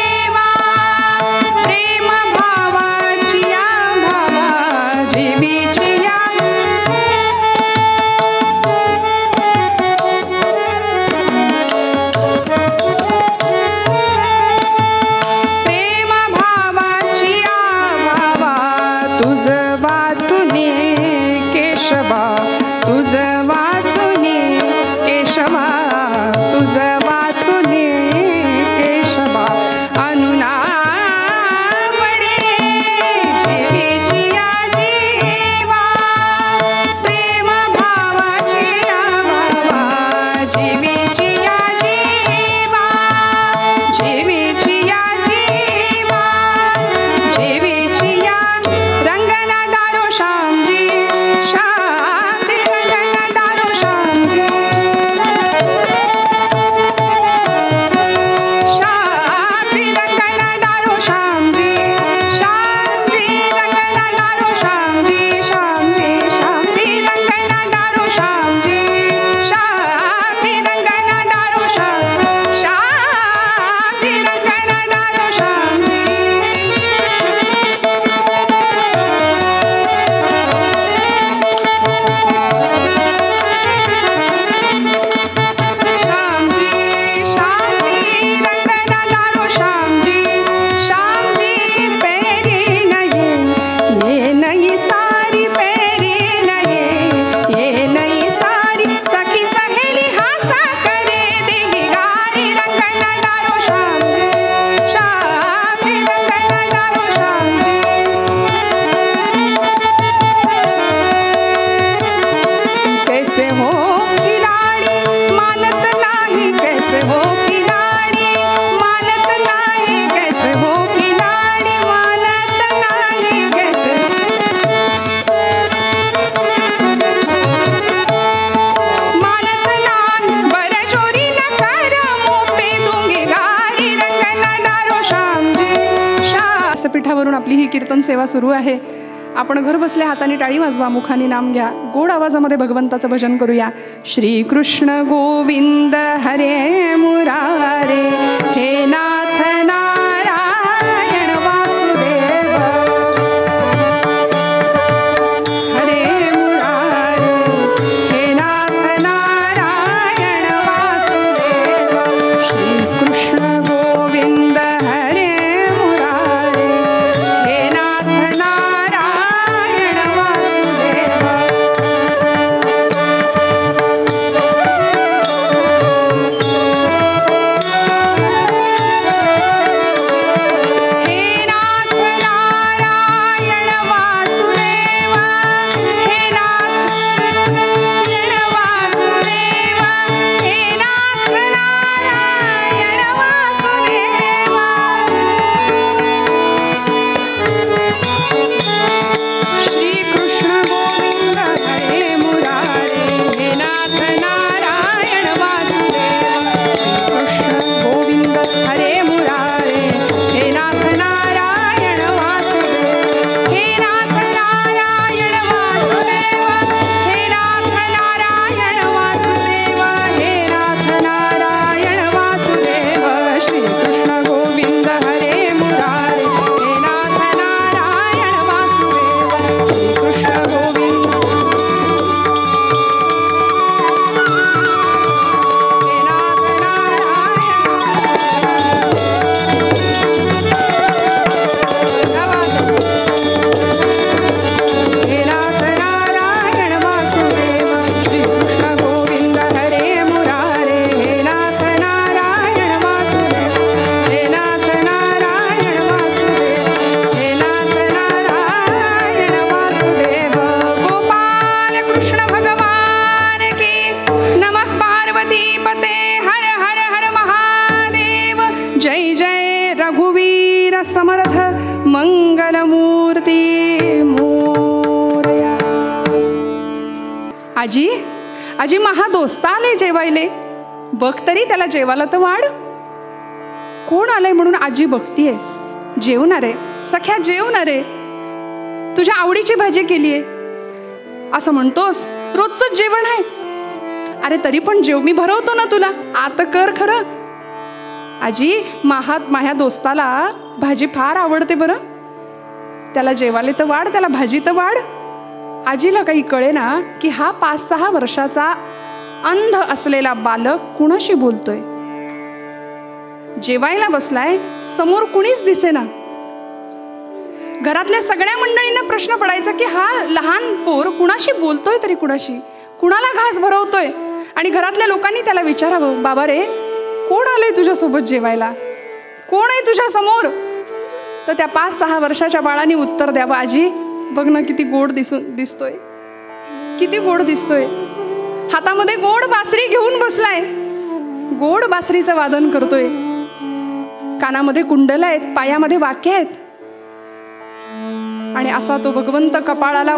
Speaker 1: व्यासपीठावरून आपली ही कीर्तन सेवा सुरू आहे. आपण घर बसल्या हाताने टाळी वाजवा, मुखाने नाम घ्या, गोड आवाजामध्ये भगवंताचं भजन करूया. श्री कृष्ण गोविंद हरे मुरारे, हे नाथ नारायण वासुदेव, हरे मुरारे, हे नाथ नारायण वासुदेव. श्री कृष्ण गोविंद हरे मुरारे, हे नाथ नारायण वासुदेव. हे नाथ नारायण वासुदेव, हे नाथ नारायण वासुदेव, हे नाथ नारायण वासुदेव. श्री कृष्ण गोविंद हरे मुरारे, हे नाथ नारायण वासुदेव. श्री कृष्ण गोविंद हरे मुरारे, हे नाथ नारायण वासुदेव, हे नाथ नारायण वासुदेव, हे नाथ नारायण वासुदेव, हे नाथ नारायण वासुदेव. श्री कृष्ण गोविंद हरे मुरारे, हे नाथ नारायण वासुदेव. श्री कृष्ण गोविंद, हे नाथ नारायण हे नाथ नारायण वासुदेव. श्री कृष्ण गोविंद हरे मुरारे, हे नाथ नारायण वासुदेव, हे नाथ नारायण वासुदेव, हे नाथ नारायण वासुदेव. गोपाल कृष्ण भगवान की नमः. पार्वती पते हर हर हर महादेव. जय जय रघुवीर समर्थ मंगलमूर्ती मोरया. आजी आजी महा दोस्ता आले जेवायले, बघ तरी त्याला जेवायला तर वाढ. कोण आलंय म्हणून आजी बघतीये. जेवणारे सख्या, जेवणारे, तुझ्या आवडीची भाजी केलीये असं म्हणतोस. रोजच जेवण आहे. अरे तरी पण जेव, मी भरवतो ना तुला, आता कर खरं. आजी माझ्या दोस्ताला भाजी फार आवडते बरं, त्याला जेवायला तर वाढ, त्याला भाजी तर वाढ. आजीला काही कळे ना की हा 5-6 वर्षाचा अंध असलेला बालक कुणाशी बोलतोय. जेवायला बसलाय, समोर कुणीच दिसेना. घरातल्या सगळ्या मंडळींना प्रश्न पडायचा की हा लहान पोर कुणाशी बोलतोय, तरी कुणाशी, कुणाला घास भरवतोय. आणि घरातल्या लोकांनी त्याला विचारावं, बाबा रे कोण आलंय तुझ्यासोबत जेवायला, कोण आहे तुझ्या समोर. तर त्या 5-6 वर्षाच्या बाळाने उत्तर द्यावं, आजी बघ ना किती गोड दिसतोय, किती गोड दिसतोय. हातामध्ये गोड बासरी घेऊन बसलाय, गोड बासरीचं वादन करतोय. कानामध्ये कुंडल आहेत, पायामध्ये वाक्य आहेत. आणि असा तो भगवंत कपाळाला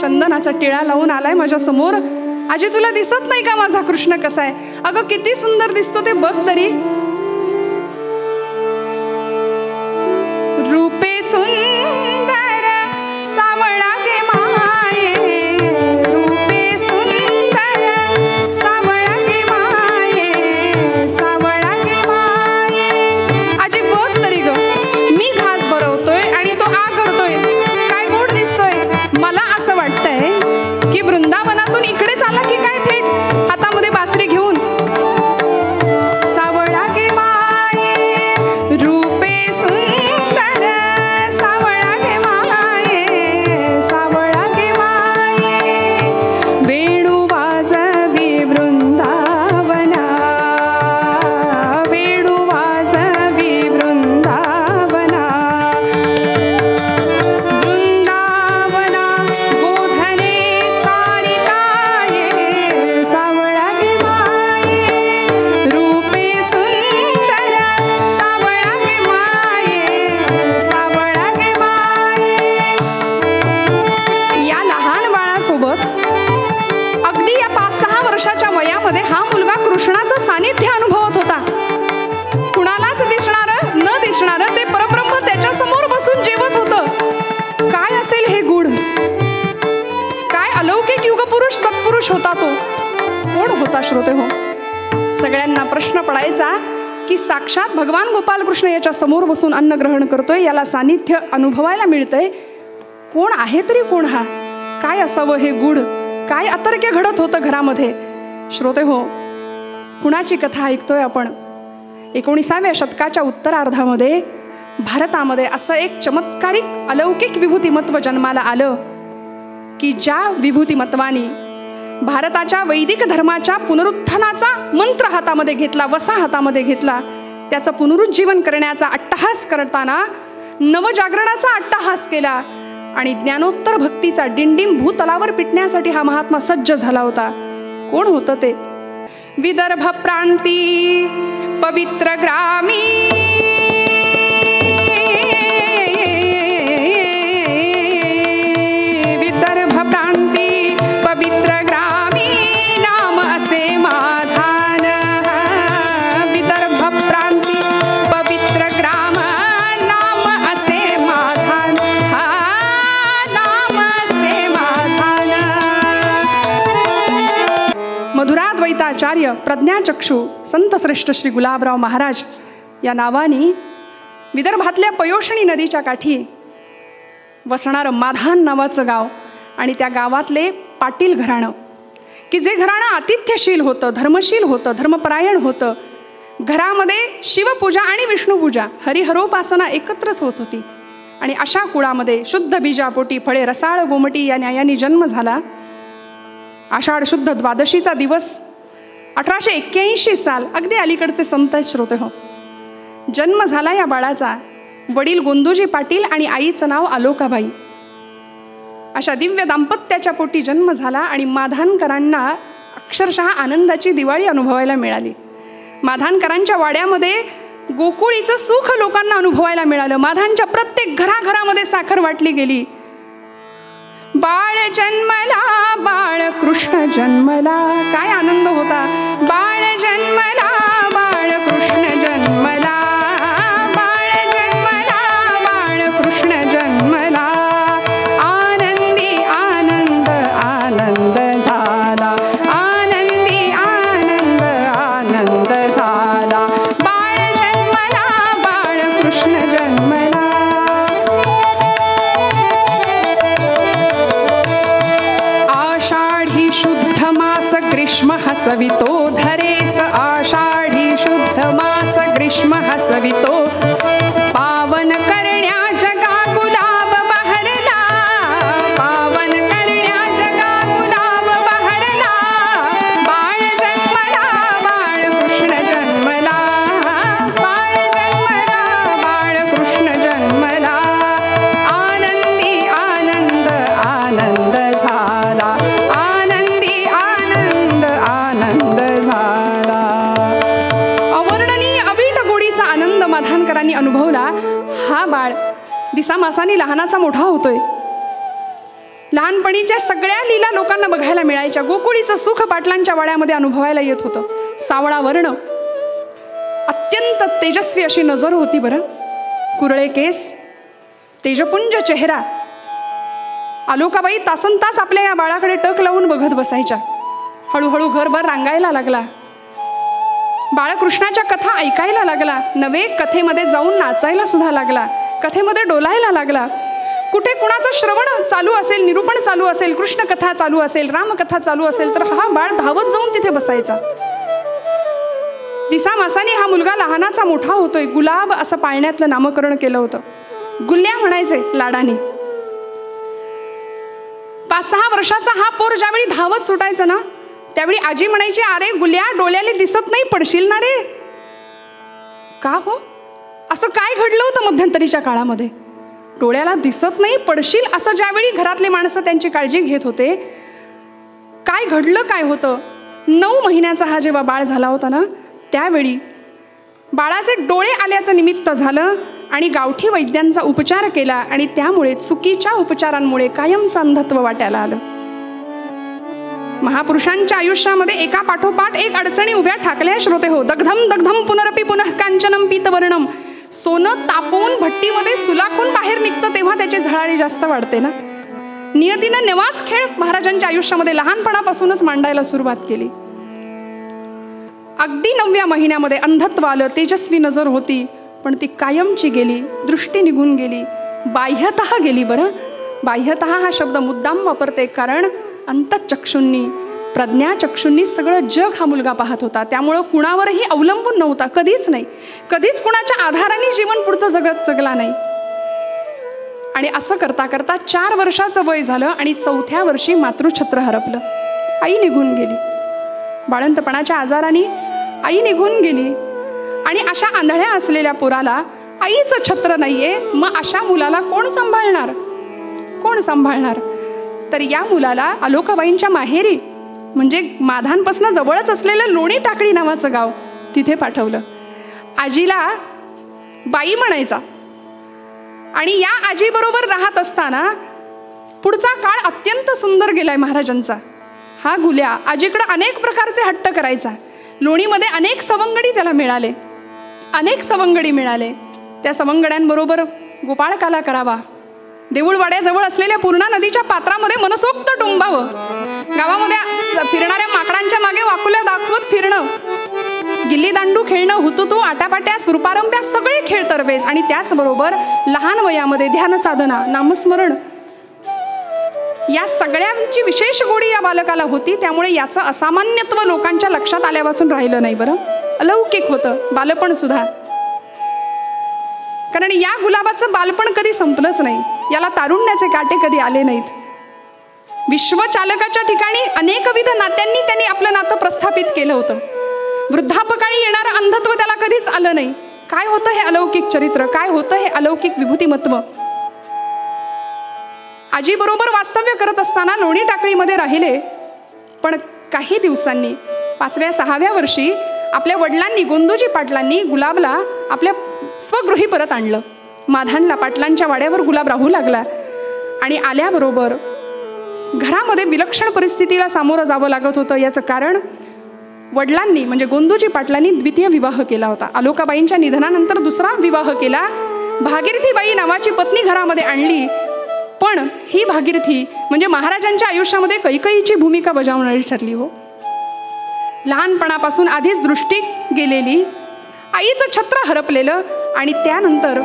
Speaker 1: चंदनाचा टिळा लावून आलाय माझ्या समोर. आजी तुला दिसत नाही का माझा कृष्ण कसा आहे. अगं किती सुंदर दिसतो ते बघ तरी. रूपे सुंदर सावळा गे माये, रूपे सुंदर सावळा गे माये, सावळा गे माये. आजी बघ तरी ग, मी घास भरवतोय आणि तो आ करतोय, काय गोड दिसतोय. मला असं वाटतंय की वृंदावनातून इकडे चाला की काय थेट हातामध्ये बासरी घेऊन. सावळा गे पुरुष होता तो कोण होता श्रोते हो? सगळ्यांना प्रश्न पडायचा की साक्षात भगवान गोपालकृष्ण याच्या समोर बसून अन्न ग्रहण करतोय, याला सानिध्य अनुभवायला मिळतंय, कोण आहे तरी कोण हा? काय असावं हे गुढ? काय अतर्क्य घडत होतं घरामध्ये? श्रोते हो, कुणाची कथा ऐकतोय आपण? 19व्या शतकाच्या उत्तरार्धामध्ये भारतामध्ये असं एक चमत्कारिक अलौकिक विभूतिमत्व जन्माला आलं की ज्या विभूतिमत्वानी भारताच्या वैदिक धर्माच्या पुनरुत्थानाचा मंत्र हातामध्ये घेतला, वसा हातामध्ये घेतला, त्याचं पुनरुज्जीवन करण्याचा अट्टहास करताना नवजागरणाचा अट्टहास केला आणि ज्ञानोत्तर भक्तीचा डिंडीम भूतलावर पिटण्यासाठी हा महात्मा सज्ज झाला होता. कोण होतं ते? विदर्भ प्रांती पवित्र ग्रामी विदर्भ प्रांती पवित्र ग्रामी नाम असे माधान. विदर्भ प्रांती पवित्र ग्राम नाम असे माधान. नाम असे माधान. मधुराद्वैताचार्य प्रज्ञाचक्षू संत श्रेष्ठ श्री गुलाबराव महाराज या नावानी विदर्भातल्या पयोषणी नदीच्या काठी वसणारं माधान नावाचं गाव आणि त्या गावातले पाटील घराणं की जे घराणं आतिथ्यशील होतं, धर्मशील होतं, धर्मपरायण होतं. घरामध्ये शिवपूजा आणि विष्णुपूजा, हरिहरोपासना एकत्रच होत होती. आणि अशा कुळामध्ये शुद्ध बीजापोटी फळे रसाळ गोमटी या न्यायाने जन्म झाला. आषाढ शुद्ध द्वादशीचा दिवस 1881 साल, अगदी अलीकडचे संत श्रोते हो. जन्म झाला या बाळाचा. वडील गोंदूजी पाटील आणि आईचं नाव आलोकाबाई. अशा दिव्य दाम्पत्याच्या पोटी जन्म झाला आणि माधानकरांना अक्षरशः आनंदाची दिवाळी अनुभवायला मिळाली. माधानकरांच्या वाड्यामध्ये गोकुळीचं सुख लोकांना अनुभवायला मिळालं. माधानच्या प्रत्येक घराघरामध्ये साखर वाटली गेली. बाळ जन्मला, बाळ कृष्ण जन्मला, काय आनंद होता. बाळ जन्मला, बाळ कृष्ण जन्मला, बाळ जन्मला, बाळ कृष्ण जन्मला. आनंदी आनंद आनंद झाला, आनंदी आनंद आनंद झाला. बाळ जन्मला, बाळ कृष्ण जन्मला. आषाढी शुद्ध मास ग्रीष्म हसवितो धरेस. आषाढी शुद्ध मास ग्रीष्म हसवितो. पावन करण्या जगा गुलाब बहरला, पावन करण्या जगा गुलाब बहरला. बाळ जन्मला, बाळ कृष्ण जन्मला, बाळ जन्मला, बाळ कृष्ण जन्मला. आनंदी आनंद आनंद झाला, आनंदी आनंद आनंद झाला. अवर्णनीय अवीट गोडीचा आनंद माधानकरांनी अनुभवला. हा बाळ दिसामासाने लहानाचा मोठा होतोय. लहानपणीच्या सगळ्या लीला लोकांना बघायला मिळायच्या. गोकुळीचं सुख पाटलांच्या वाड्यामध्ये अनुभवायला येत होतं. सावळा वर्ण, अत्यंत तेजस्वी अशी नजर होती बरं. कुरळे केस, तेजपुंज चेहरा. आलोकाबाई तासनतास आपल्या या बाळाकडे टक लावून बघत बसायच्या. हळूहळू घरभर रांगायला लागला. बाळकृष्णाच्या कथा ऐकायला लागला. नवे कथेमध्ये जाऊन नाचायला सुद्धा लागला. कथेमध्ये डोलायला लागला. कुठे कुणाचं श्रवण चालू असेल, निरूपण चालू असेल, कृष्ण कथा चालू असेल, रामकथा चालू असेल तर हा बाळ धावत जाऊन तिथे बसायचा. दिसामासाने हा मुलगा लहानाचा मोठा होतोय. गुलाब असं पाळण्यातलं नामकरण केलं होतं. गुल्ल्या म्हणायचे लाडाने. 5-6 वर्षाचा हा पोर ज्यावेळी धावत सुटायचा ना, त्यावेळी आजी म्हणायची, अरे गुल्या डोळ्याला दिसत नाही, पडशील ना रे. का हो, असं काय घडलं होतं मध्यंतरीच्या काळामध्ये? डोळ्याला दिसत नाही, पडशील असं ज्यावेळी घरातले माणसं त्यांची काळजी घेत होते, काय घडलं काय होतं? 9 महिन्याचा हा जेव्हा बाळ झाला होता ना, त्यावेळी बाळाचे डोळे आल्याचं निमित्त झालं आणि गावठी वैद्यांचा उपचार केला आणि त्यामुळे चुकीच्या उपचारांमुळे कायमचं अंधत्व वाट्याला आलं. महापुरुषांच्या आयुष्यामध्ये एका पाठोपाठ एक अडचणी उभ्या ठाकल्या श्रोते हो. दग्धम दग्धम पुनरपी पुनः कांचनम पीतवर्णम. सोनं तापवून भट्टीमध्ये सुलाखून बाहेर निघतं तेव्हा त्याची झळाळी जास्त वाढते ना. नियतीनं नवाच खेळ महाराजांच्या आयुष्यामध्ये लहानपणापासूनच मांडायला सुरुवात केली. अगदी 9व्या महिन्यामध्ये अंधत्व आलं. तेजस्वी नजर होती, पण ती कायमची गेली. दृष्टी निघून गेली, बाह्यतः गेली. बरं, बाह्यतः हा शब्द मुद्दाम वापरते, कारण अंतःचक्षुंनी, प्रज्ञाचक्षुंनी सगळं जग हा मुलगा पाहत होता. त्यामुळं कुणावरही अवलंबून नव्हता, कधीच नाही. कधीच कुणाच्या आधाराने जीवन पुढचं जगला नाही. आणि असं करता करता 4 वर्षाचं वय झालं आणि 4थ्या वर्षी मातृछत्र हरपलं. आई निघून गेली. बाळंतपणाच्या आजाराने आई निघून गेली. आणि अशा आंधळ्या असलेल्या पोराला आईचं छत्र नाहीये, मग अशा मुलाला कोण सांभाळणार? कोण सांभाळणार? तर या मुलाला अलोकाबाईंच्या माहेरी, म्हणजे माधानपासून जवळच असलेलं लोणी टाकळी नावाचं गाव, तिथे पाठवलं. आजीला बाई म्हणायचा. आणि या आजीबरोबर राहत असताना पुढचा काळ अत्यंत सुंदर गेलाय महाराजांचा. हा गुल्या आजीकडे अनेक प्रकारचे हट्ट करायचा. लोणीमध्ये अनेक सवंगडी त्याला मिळाले, अनेक सवंगडी मिळाले. त्या सवंगड्यांबरोबर गोपाळकाला करावा, देऊळवाड्याजवळ असलेल्या पूर्णा नदीच्या पात्रामध्ये मनसोक्त डोंबावं, गावामध्ये फिरणाऱ्या माकडांच्या मागे वाकुल्या दाखवत फिरणं, गिल्ली दांडू खेळणं, हुतुतू, आटापाट्या, सुरपारंब्या सगळे खेळ तरवेज. आणि त्याचबरोबर लहान वयामध्ये ध्यान साधना, नामस्मरण, या सगळ्यांची विशेष गोडी या बालकाला होती. त्यामुळे याचं असामान्यत्व लोकांच्या लक्षात आल्यापासून राहिलं नाही. बरं, अलौकिक होतं बालपण सुद्धा. कारण या गुलाबाचं बालपण कधी संपलंच नाही. याला तारुण्याचे काटे कधी आले नाहीत. विश्वचालकाच्या ठिकाणी अनेकविध नात्यांनी त्यांनी आपलं नातं प्रस्थापित केलं होतं. वृद्धापकाळी येणारं अंधत्व त्याला कधीच आलं नाही. काय होतं हे अलौकिक चरित्र, काय होतं हे अलौकिक विभूतिमत्व. आजी बरोबर वास्तव्य करत असताना लोणी टाकळीमध्ये राहिले. पण काही दिवसांनी 5व्या-6व्या वर्षी आपल्या वडिलांनी, गोंदोजी पाटलांनी गुलाबला आपल्या स्वगृही परत आणलं. माधानला पाटलांच्या वाड्यावर गुलाब राहू लागला. आणि आल्याबरोबर घरामध्ये विलक्षण परिस्थितीला सामोरं जावं लागत होतं. याचं कारण वडिलांनी, म्हणजे गोंदोजी पाटलांनी द्वितीय विवाह केला होता. अलोकाबाईंच्या निधनानंतर दुसरा विवाह केला. भागीरथीबाई नावाची पत्नी घरामध्ये आणली. पण ही भागीरथी म्हणजे महाराजांच्या आयुष्यामध्ये कैकेयीची भूमिका बजावणारी ठरली. हो, लहानपणापासून आधीच दृष्टी गेलेली, आईचं छत्र हरपलेलं, आणि त्यानंतर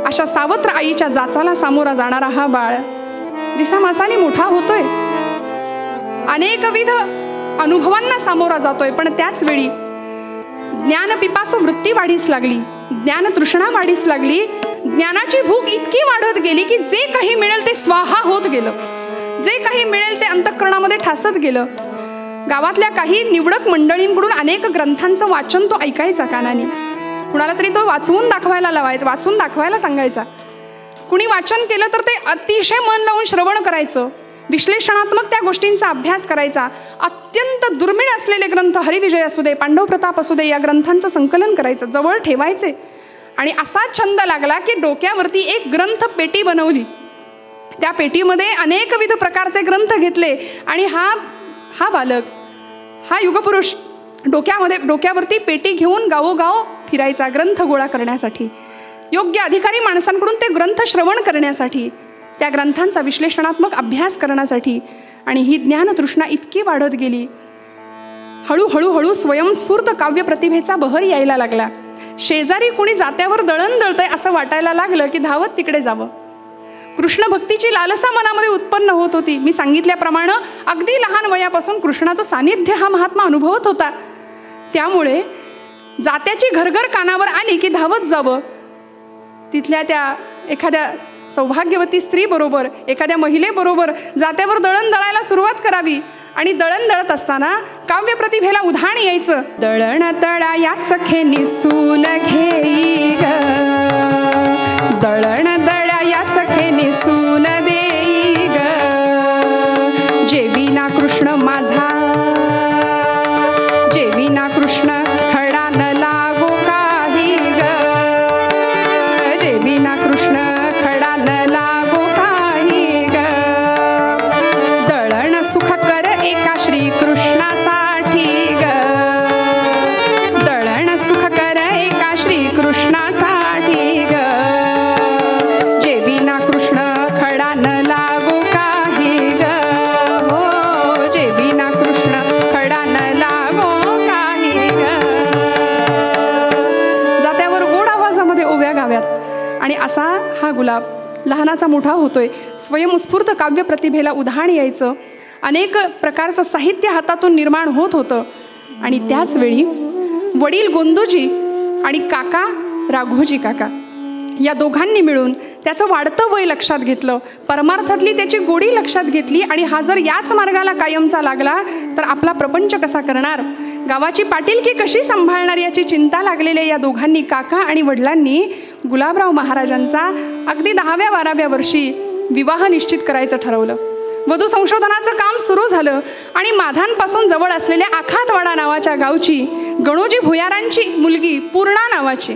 Speaker 1: अशा सावत्र आईच्या जाचाला सामोरा जाणारा हा बाळ दिसामासाने मोठा होतोय, अनेकविध अनुभवांना सामोरा जातोय. पण त्याच वेळी ज्ञानपिपासू वृत्ती वाढीस लागली, ज्ञानतृष्णा वाढीस लागली. ज्ञानाची भूक इतकी वाढत गेली की जे काही मिळेल ते स्वाहा होत गेलं, जे काही मिळेल ते अंतःकरणामध्ये ठासत गेलं. गावातल्या काही निवडक मंडळींकडून अनेक ग्रंथांचं वाचन तो ऐकायचा कानाने. कुणाला तरी तो वाचून दाखवायला लावायचा, वाचून दाखवायला सांगायचा. कुणी वाचन केलं तर ते अतिशय मन लावून श्रवण करायचं, विश्लेषणात्मक त्या गोष्टींचा अभ्यास करायचा. अत्यंत दुर्मिळ असलेले ग्रंथ, हरिविजय असू दे, पांडव प्रताप असू दे, या ग्रंथांचं संकलन करायचं, जवळ ठेवायचे. आणि असा छंद लागला की डोक्यावरती एक ग्रंथ पेटी बनवली. त्या पेटीमध्ये अनेकविध प्रकारचे ग्रंथ घेतले. आणि हा बालक, हा युगपुरुष डोक्यावरती पेटी घेऊन गावोगाव फिरायचा ग्रंथ गोळा करण्यासाठी, योग्य अधिकारी माणसांकडून ते ग्रंथ श्रवण करण्यासाठी, त्या ग्रंथांचा विश्लेषणात्मक अभ्यास करण्यासाठी. आणि ही ज्ञानतृष्णा इतकी वाढत गेली, हळूहळू स्वयंस्फूर्त काव्य प्रतिभेचा बहर यायला लागला. शेजारी कुणी जात्यावर दळण दळतंय असं वाटायला लागलं की धावत तिकडे जावं. कृष्ण भक्तीची लालसा मनामध्ये उत्पन्न होत होती. मी सांगितल्याप्रमाणे अगदी लहान वयापासून कृष्णाचं सानिध्य हा महात्मा अनुभवत होता. त्यामुळे जात्याची घरघर कानावर आली की धावत जावं. तिथल्या त्या एखाद्या सौभाग्यवती स्त्रीबरोबर, एखाद्या महिलेबरोबर जात्यावर दळण दळायला सुरुवात करावी. आणि दळण दळत असताना काव्य प्रतिभेला उधाण यायचं. दळण दळा या सखे निसून घेई ग, दळण दळा या सखे निसून देई ग, जेविना कृष्ण माझा, जेविना कृष्ण खडा न लागो काही ग, जेविना कृष्ण खडा न लागो काही ग, दळण सुख कर एका श्रीकृष्णासाठी ग, दळण सुख कर एका श्रीकृष्णासाठी ग, जेविना कृष्ण खडा न लागो का गुलाब लहानाचा मोठा होतोय. स्वयंस्फूर्त काव्य प्रतिभेला उधाण यायचं. अनेक प्रकारचं साहित्य हातातून निर्माण होत होतं. आणि त्याच वेळी वडील गोंदूजी आणि काका राघोजी काका या दोघांनी मिळून त्याचं वाढतं वय लक्षात घेतलं, परमार्थातली त्याची गोडी लक्षात घेतली. आणि हा जर याच मार्गाला कायमचा लागला तर आपला प्रपंच कसा करणार, गावाची पाटीलकी कशी सांभाळणार याची चिंता लागलेल्या या दोघांनी काका आणि वडिलांनी गुलाबराव महाराजांचा अगदी 10व्या-12व्या वर्षी विवाह निश्चित करायचं ठरवलं. वधू संशोधनाचं काम सुरू झालं आणि माधानपासून जवळ असलेल्या आखातवाडा नावाच्या गावची गणोजी भुयारांची मुलगी पूर्णा नावाची,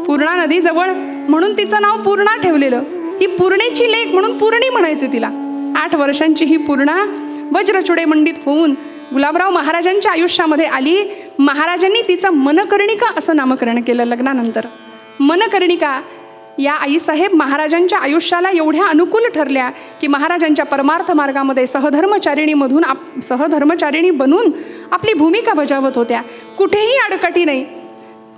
Speaker 1: पूर्णा नदी जवळ म्हणून तिचं नाव पूर्णा ठेवलेलं. ही पूर्णेची लेक म्हणून पूर्णी म्हणायचे तिला. 8 वर्षांची ही पूर्णा वज्रचुडे मंडित होऊन गुलाबराव महाराजांच्या आयुष्यामध्ये आली. महाराजांनी तिचं मनकर्णिका असं नामकरण केलं लग्नानंतर. मनकर्णिका या आईसाहेब महाराजांच्या आयुष्याला एवढ्या अनुकूल ठरल्या की महाराजांच्या परमार्थ मार्गामध्ये सहधर्मचारिणी बनून आपली भूमिका बजावत होत्या. कुठेही अडकटी नाही.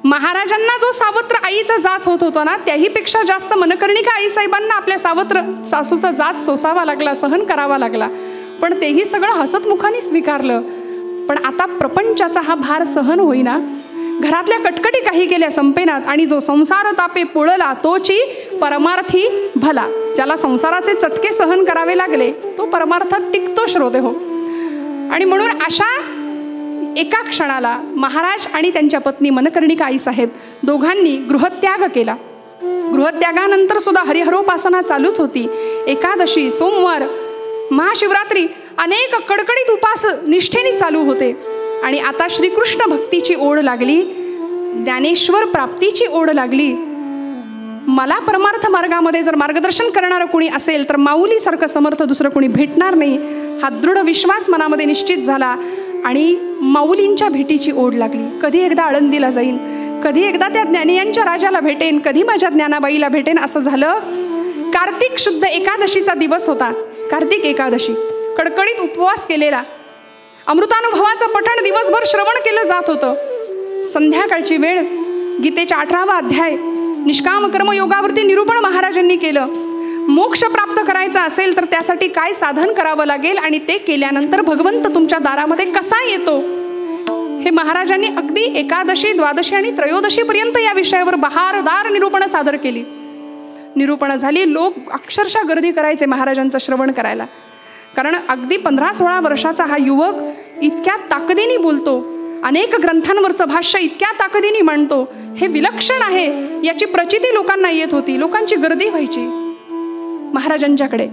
Speaker 1: महाराजांना जो सावत्र आईचा जाच होत होता ना, त्याहीपेक्षा जास्त मनकर्णिका आईसाहेबांना आपल्या सावत्र सासूचा जाच सोसावा लागला, सहन करावा लागला. पण तेही सगळं हसतमुखाने स्वीकारलं. पण आता प्रपंचाचा हा भार सहन होईना. घरातल्या कटकटी काही केल्या संपेनात. आणि जो संसार तापे पोळला तोची परमार्थी भला. ज्याला संसाराचे चटके सहन करावे लागले तो परमार्थात टिकतो श्रोते हो. आणि म्हणून अशा एका क्षणाला महाराज आणि त्यांच्या पत्नी मनकर्णिका आईसाहेब दोघांनी गृहत्याग केला. गृहत्यागानंतर सुद्धा हरिहरोपासना चालूच होती. एकादशी, सोमवार, महाशिवरात्री अनेक कडकडीत उपास निष्ठेने चालू होते. आणि आता श्रीकृष्ण भक्तीची ओढ लागली, ज्ञानेश्वर प्राप्तीची ओढ लागली. मला परमार्थ मार्गामध्ये जर मार्गदर्शन करणारं कोणी असेल तर माऊलीसारखं समर्थ दुसरं कोणी भेटणार नाही, हा दृढ विश्वास मनामध्ये निश्चित झाला. आणि माऊलींच्या भेटीची ओढ लागली. कधी एकदा आळंदीला जाईन, कधी एकदा त्या ज्ञानियांच्या राजाला भेटेन, कधी माझ्या ज्ञानाबाईला भेटेन असं झालं. कार्तिक शुद्ध एकादशीचा दिवस होता. कार्तिक एकादशी कडकडीत उपवास केलेला. अमृतानुभवाचं पठण दिवसभर श्रवण केलं जात होतं. संध्याकाळची वेळ, गीतेचा 18वा अध्याय निष्काम कर्मयोगावरती निरूपण महाराजांनी केलं. मोक्ष प्राप्त करायचा असेल तर त्यासाठी काय साधन करावं लागेल आणि ते केल्यानंतर भगवंत तुमच्या दारामध्ये कसा येतो हे महाराजांनी अगदी एकादशी, द्वादशी आणि त्रयोदशी पर्यंत या विषयावर बहारदार निरूपण सादर केली. निरूपण झाली. लोक अक्षरशः गर्दी करायचे महाराजांचं श्रवण करायला. कारण अगदी 15-16 वर्षाचा हा युवक इतक्या ताकदीने बोलतो, अनेक ग्रंथांवरचं भाष्य इतक्या ताकदीने मांडतो, हे विलक्षण आहे याची प्रचिती लोकांना येत होती. लोकांची गर्दी व्हायची महाराजांच्याकडे.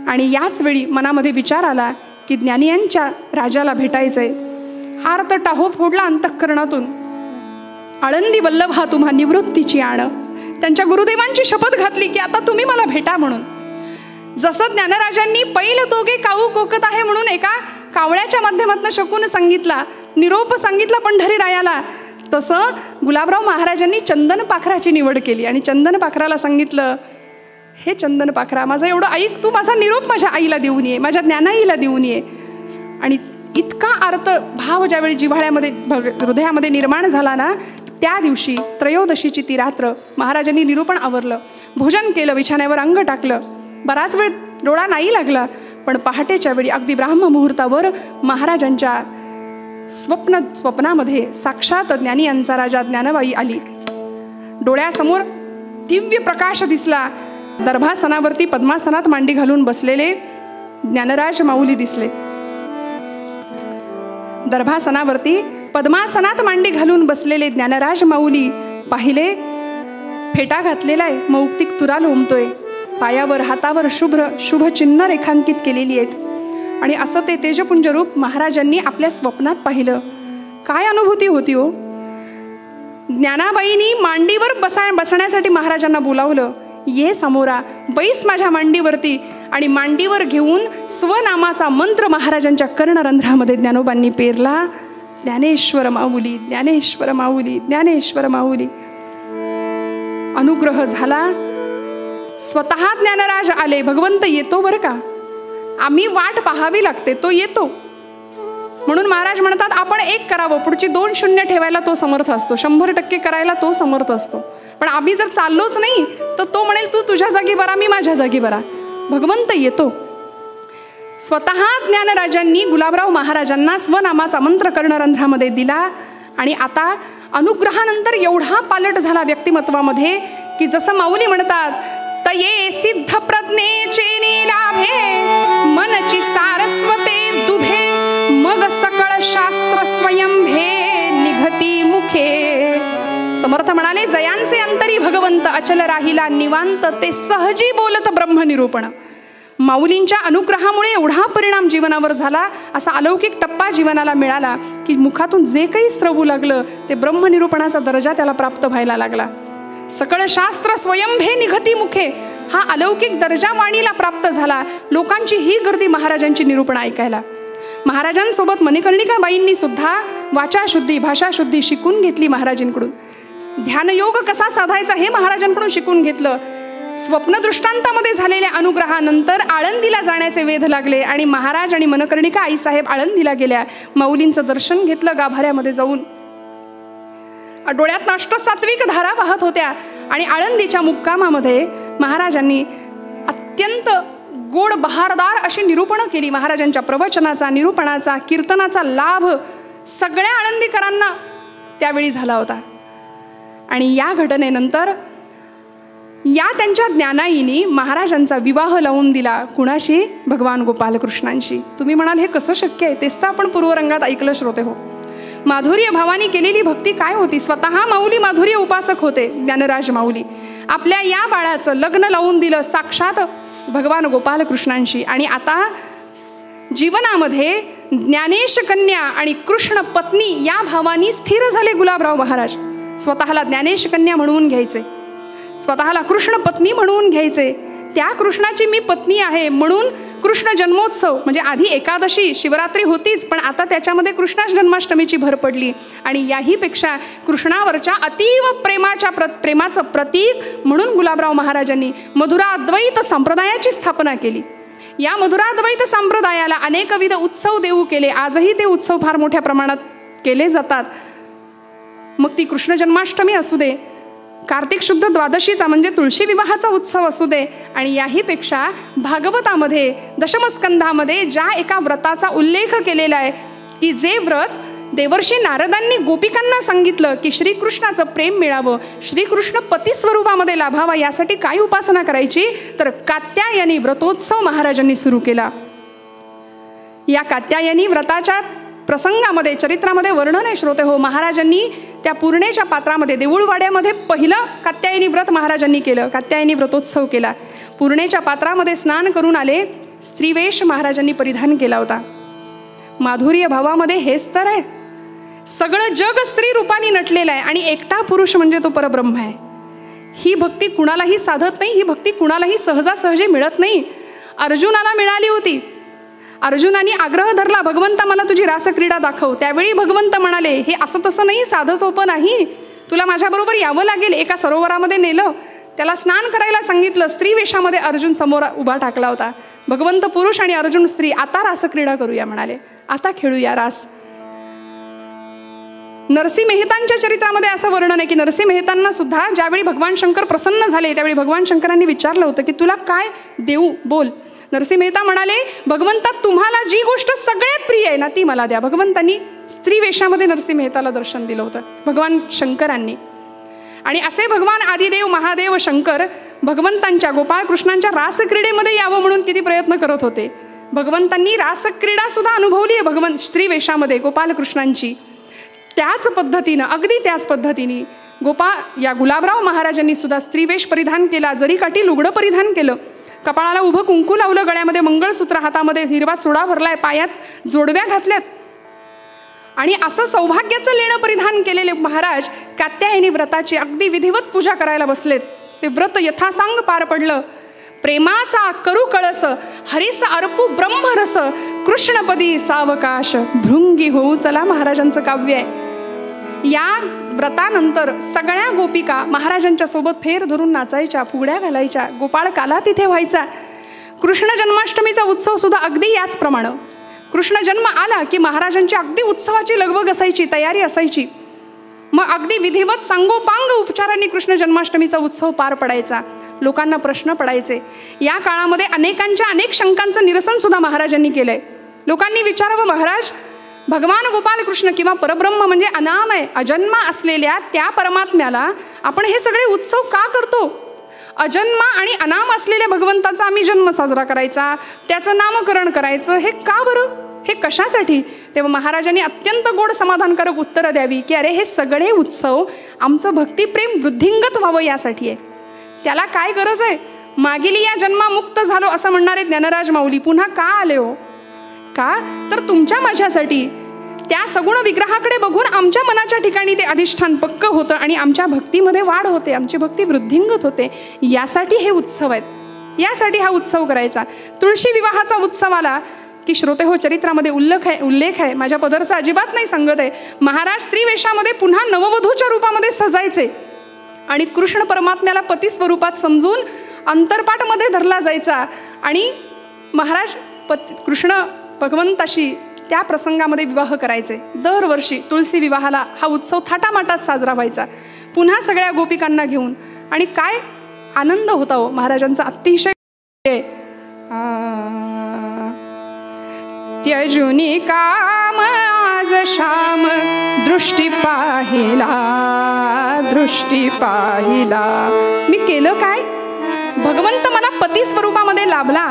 Speaker 1: आणि याच वेळी मनामध्ये विचार आला की ज्ञानियांच्या राजाला भेटायचंय. हार तर टाहो फोडला अंतःकरणातून. आळंदी वल्लभा तुम्हा निवृत्तीची आण. त्यांच्या गुरुदेवांची शपथ घातली की आता तुम्ही मला भेटा म्हणून. जसं ज्ञानराजांनी पैल तोगे काऊ कोकत आहे म्हणून एका कावळ्याच्या माध्यमातून शकून सांगितला, निरोप सांगितला पंढरीरायाला, तसं गुलाबराव महाराजांनी चंदन पाखराची निवड केली. आणि चंदन पाखराला सांगितलं, हे चंदन पाखरा, माझं एवढं ऐक, तू माझा निरोप माझ्या आईला देऊन ये, माझ्या ज्ञानाईला देऊन ये. आणि इतका अर्थ भाव ज्यावेळी जिव्हाळ्यामध्ये हृदयामध्ये निर्माण झाला ना, त्या दिवशी त्रयोदशीची ती रात्र महाराजांनी निरूपण आवरलं, भोजन केलं, बिछाण्यावर अंग टाकलं. बराच वेळ डोळा नाही लागला. पण पहाटेच्या वेळी अगदी ब्राह्म मुहूर्तावर महाराजांच्या स्वप्नामध्ये साक्षात ज्ञानी यांचा राजा ज्ञानाबाई आली. डोळ्यासमोर दिव्य प्रकाश दिसला. दर्भासनावरती पद्मासनात मांडी घालून बसलेले ज्ञानराज माऊली दिसले. दर्भासनावरती पद्मासनात मांडी घालून बसलेले ज्ञानराज माऊली पाहिले. फेटा घातलेला आहे, मौक्तिक तुरा लोंबतोय, पायावर हातावर शुभ चिन्ह रेखांकित केलेली आहेत. आणि असं ते तेजपुंज रूप महाराजांनी आपल्या स्वप्नात पाहिलं. काय अनुभूती होती हो. ज्ञानाबाईंनी मांडीवर बसण्यासाठी महाराजांना बोलावलं. ये समोरा, बैस माझ्या मांडीवरती. आणि मांडीवर घेऊन स्वनामाचा मंत्र महाराजांच्या कर्णरंध्रामध्ये ज्ञानोबांनी पेरला. ज्ञानेश्वर माऊली, ज्ञानेश्वर माऊली, ज्ञानेश्वर माऊली. अनुग्रह झाला. स्वतः ज्ञानराज आले. भगवंत येतो बरं का, आम्ही वाट पाहावी लागते, तो येतो. म्हणून महाराज म्हणतात आपण 1 करावं, पुढची 2 शून्य ठेवायला तो समर्थ असतो, 100% करायला तो समर्थ असतो. पण आम्ही जर चाललोच नाही तर तो म्हणेल तू तुझ्या जागी बरा, मी माझ्या जागी बरा. भगवंत येतो. स्वतः ज्ञानराजांनी गुलाबराव महाराजांना स्वनामाचा मंत्र कर्णरंध्रामध्ये दिला आणि आता अनुग्रहानंतर एवढा पालट झाला व्यक्तिमत्वामध्ये की जसं माऊली म्हणतात, तये सिद्ध प्रज्ञेचे लाभे मनची सारस्वते दुभे मग सकळ शास्त्र स्वयंभे निघती मुखे. समर्थ म्हणाले, जयांचे अंतरी भगवंत अचल राहिला निवांत ते सहजी बोलत ब्रह्मनिरूपण. माऊलींच्या अनुग्रहामुळे एवढा परिणाम जीवनावर झाला, असा अलौकिक टप्पा जीवनाला मिळाला की मुखातून जे काही स्रवू लागलं ते ब्रह्मनिरूपणाचा दर्जा त्याला प्राप्त व्हायला लागला. सकळ शास्त्र स्वयंभे निघती मुखे हा अलौकिक दर्जा वाणीला प्राप्त झाला. लोकांची ही गर्दी महाराजांची निरूपण ऐकायला. महाराजांसोबत मणिकर्णिकाबाईंनी सुद्धा वाचाशुद्धी भाषाशुद्धी शिकून घेतली महाराजांकडून. ध्यानयोग कसा साधायचा हे महाराजांकडून शिकून घेतलं. स्वप्न दृष्टांतामध्ये झालेल्या अनुग्रहानंतर आळंदीला जाण्याचे वेध लागले आणि महाराज आणि मनकर्णिका आईसाहेब आळंदीला गेल्या. माऊलींचं दर्शन घेतलं गाभाऱ्यामध्ये जाऊन. डोळ्यात अष्टसात्विक धारा वाहत होत्या आणि आळंदीच्या मुक्कामामध्ये महाराजांनी अत्यंत गोड बहारदार अशी निरूपणं केली. महाराजांच्या प्रवचनाचा, निरूपणाचा, कीर्तनाचा लाभ सगळ्या आळंदीकरांना त्यावेळी झाला होता. आणि या घटनेनंतर या त्यांच्या ज्ञानाईनी महाराजांचा विवाह लावून दिला. कुणाशी? भगवान गोपालकृष्णांशी. तुम्ही म्हणाल हे कसं शक्य आहे? तेच तर आपण पूर्वरंगात ऐकलं श्रोते हो. माधुर्य भावानी केलेली भक्ती काय होती? स्वतः माऊली माधुर्य उपासक होते. ज्ञानराज माऊली आपल्या या बाळाचं लग्न लावून दिलं साक्षात भगवान गोपालकृष्णांशी. आणि आता जीवनामध्ये ज्ञानेश कन्या आणि कृष्ण पत्नी या भावानी स्थिर झाले गुलाबराव महाराज. स्वतःला ज्ञानेश कन्या म्हणून घ्यायचे, स्वतःला कृष्ण पत्नी म्हणून घ्यायचे. त्या कृष्णाची मी पत्नी आहे म्हणून कृष्ण जन्मोत्सव म्हणजे आधी एकादशी शिवरात्री होतीच, पण आता त्याच्यामध्ये कृष्ण जन्माष्टमीची भर पडली. आणि याहीपेक्षा कृष्णावरच्या अतीव प्रेमाचं प्रतीक म्हणून गुलाबराव महाराजांनी मधुराद्वैत संप्रदायाची स्थापना केली. या मधुराद्वैत संप्रदायाला अनेकविध उत्सव देऊ केले. आजही ते उत्सव फार मोठ्या प्रमाणात केले जातात. मग ती कृष्ण जन्माष्टमी असू दे, कार्तिक शुद्ध द्वादशीचा म्हणजे तुळशी विवाहाचा उत्सव असू दे, आणि याहीपेक्षा भागवतामध्ये दशमस्कंधामध्ये ज्या एका व्रताचा उल्लेख केलेला आहे की जे व्रत देवर्षी नारदांनी गोपिकांना सांगितलं की श्रीकृष्णाचं प्रेम मिळावं, श्रीकृष्ण पती स्वरूपामध्ये लाभावा, यासाठी काय उपासना करायची? तर कात्यायनी व्रतोत्सव महाराजांनी सुरू केला. या कात्यायनी व्रताच्या प्रसंगामध्ये चरित्रामध्ये वर्णन आहे श्रोते हो. महाराजांनी त्या पूर्णेच्या पात्रामध्ये देऊळवाड्यामध्ये पहिलं कात्यायनी व्रत महाराजांनी केलं. कात्यायनी व्रतोत्सव केला. पूर्णेच्या पात्रामध्ये स्नान करून आले. स्त्रीवेश महाराजांनी परिधान केला होता. माधुर्य भावामध्ये हेच तर आहे. सगळं जग स्त्री रूपाने नटलेलं आहे आणि एकटा पुरुष म्हणजे तो परब्रह्म आहे. ही भक्ती कुणालाही साधत नाही. ही भक्ती कुणालाही सहजासहजी मिळत नाही. अर्जुनाला मिळाली होती. अर्जुनाने आग्रह धरला, भगवंता मला तुझी रासक्रीडा दाखव. त्यावेळी भगवंत म्हणाले, हे असं तसं नाही, साधं सोपं नाही, तुला माझ्याबरोबर यावं लागेल. एका सरोवरामध्ये नेलं, त्याला स्नान करायला सांगितलं. स्त्री वेशामध्ये अर्जुन समोर उभा टाकला होता. भगवंत पुरुष आणि अर्जुन स्त्री. आता रासक्रीडा करूया म्हणाले, आता खेळूया रास. नरसिंह मेहतांच्या चरित्रामध्ये असं वर्णन आहे की नरसिंह मेहतांना सुद्धा ज्यावेळी भगवान शंकर प्रसन्न झाले त्यावेळी भगवान शंकरांनी विचारलं होतं की तुला काय देऊ, बोल. नरसिंह मेहता म्हणाले, भगवंता तुम्हाला जी गोष्ट सगळ्यात प्रिय आहे ना ती मला द्या. भगवंतांनी स्त्री वेशामध्ये नरसिंह मेहताला दर्शन दिलं होतं भगवान शंकरांनी. आणि असे भगवान आदिदेव महादेव शंकर भगवंतांच्या गोपाळकृष्णांच्या रासक्रीडेमध्ये यावं म्हणून किती प्रयत्न करत होते. भगवंतांनी रासक्रीडा सुद्धा अनुभवली आहे भगवंत स्त्री वेशामध्ये गोपालकृष्णांची. त्याच पद्धतीनं, अगदी त्याच पद्धतीने या गुलाबराव महाराजांनी सुद्धा स्त्रीवेश परिधान केला. जरीकाठी लुगडं परिधान केलं. कपाळाला उभं कुंकू लावलं. गळ्यामध्ये मंगळसूत्र, हातामध्ये हिरवा चुडा भरलाय, पायात जोडव्या घातल्यात आणि असं सौभाग्याचं लेणं परिधान केलेले महाराज कात्यायनी व्रताची अगदी विधिवत पूजा करायला बसलेत. ते व्रत यथासांग पार पडलं. प्रेमाचा करू कळस हरिस अर्पू ब्रह्मरस कृष्णपदी सावकाश भृंगी होऊ चला महाराजांचं काव्य आहे. या व्रतानंतर सगळ्या गोपिका महाराजांच्या सोबत फेर धरून नाचायच्या, फुगड्या घालायच्या, गोपाळ काला तिथे व्हायचा. कृष्ण जन्माष्टमीचा उत्सव सुद्धा अगदी याचप्रमाणे. कृष्ण जन्म आला की महाराजांची अगदी उत्सवाची लगबग असायची, तयारी असायची. मग अगदी विधिवत सांगोपांग उपचारांनी कृष्ण जन्माष्टमीचा उत्सव पार पडायचा. लोकांना प्रश्न पडायचे. या काळामध्ये अनेकांच्या अनेक शंकांचं निरसन सुद्धा महाराजांनी केलंय. लोकांनी विचारावं, महाराज भगवान गोपाल कृष्ण किंवा परब्रह्म म्हणजे अनामय अजन्मा असलेल्या त्या परमात्म्याला आपण हे सगळे उत्सव का करतो? अजन्मा आणि अनाम असलेल्या भगवंताचा आम्ही जन्म साजरा करायचा, त्याचं नामकरण करायचं, हे का बरं? हे कशासाठी? तेव्हा महाराजांनी अत्यंत गोड समाधानकारक उत्तरं द्यावी की अरे हे सगळे उत्सव आमचं भक्तिप्रेम वृद्धिंगत व्हावं यासाठी आहे. त्याला काय गरज आहे? मागील या जन्मामुक्त झालो असं म्हणणारे ज्ञानराज माऊली पुन्हा का आले हो? का तर तुमच्या माझ्यासाठी त्या सगुण विग्रहाकडे बघून आमच्या मनाच्या ठिकाणी ते अधिष्ठान पक्क होतं आणि आमच्या भक्तीमध्ये वाढ होते, आमची भक्ती वृद्धिंगत होते. यासाठी हे उत्सव आहेत, यासाठी हा उत्सव करायचा. तुळशी विवाहाचा उत्सव आला की श्रोते हो, चरित्रामध्ये उल्लेख आहे, माझ्या पदरचा अजिबात नाही सांगत आहे. महाराज स्त्री वेशामध्ये पुन्हा नववधूच्या रूपामध्ये सजायचे आणि कृष्ण परमात्म्याला पती स्वरूपात समजून अंतरपाठमध्ये धरला जायचा आणि महाराज कृष्ण भगवंताशी त्या प्रसंगामध्ये विवाह करायचे. दरवर्षी तुळशी विवाहाला हा उत्सव थाटामाटात साजरा व्हायचा, पुन्हा सगळ्या गोपिकांना घेऊन. आणि काय आनंद होता हो महाराजांचा, अतिशय. त्यजुनी काम आज श्याम दृष्टी पाहिला, दृष्टी पाहिला. मी केलं काय? भगवंत मला पती स्वरूपामध्ये लाभला,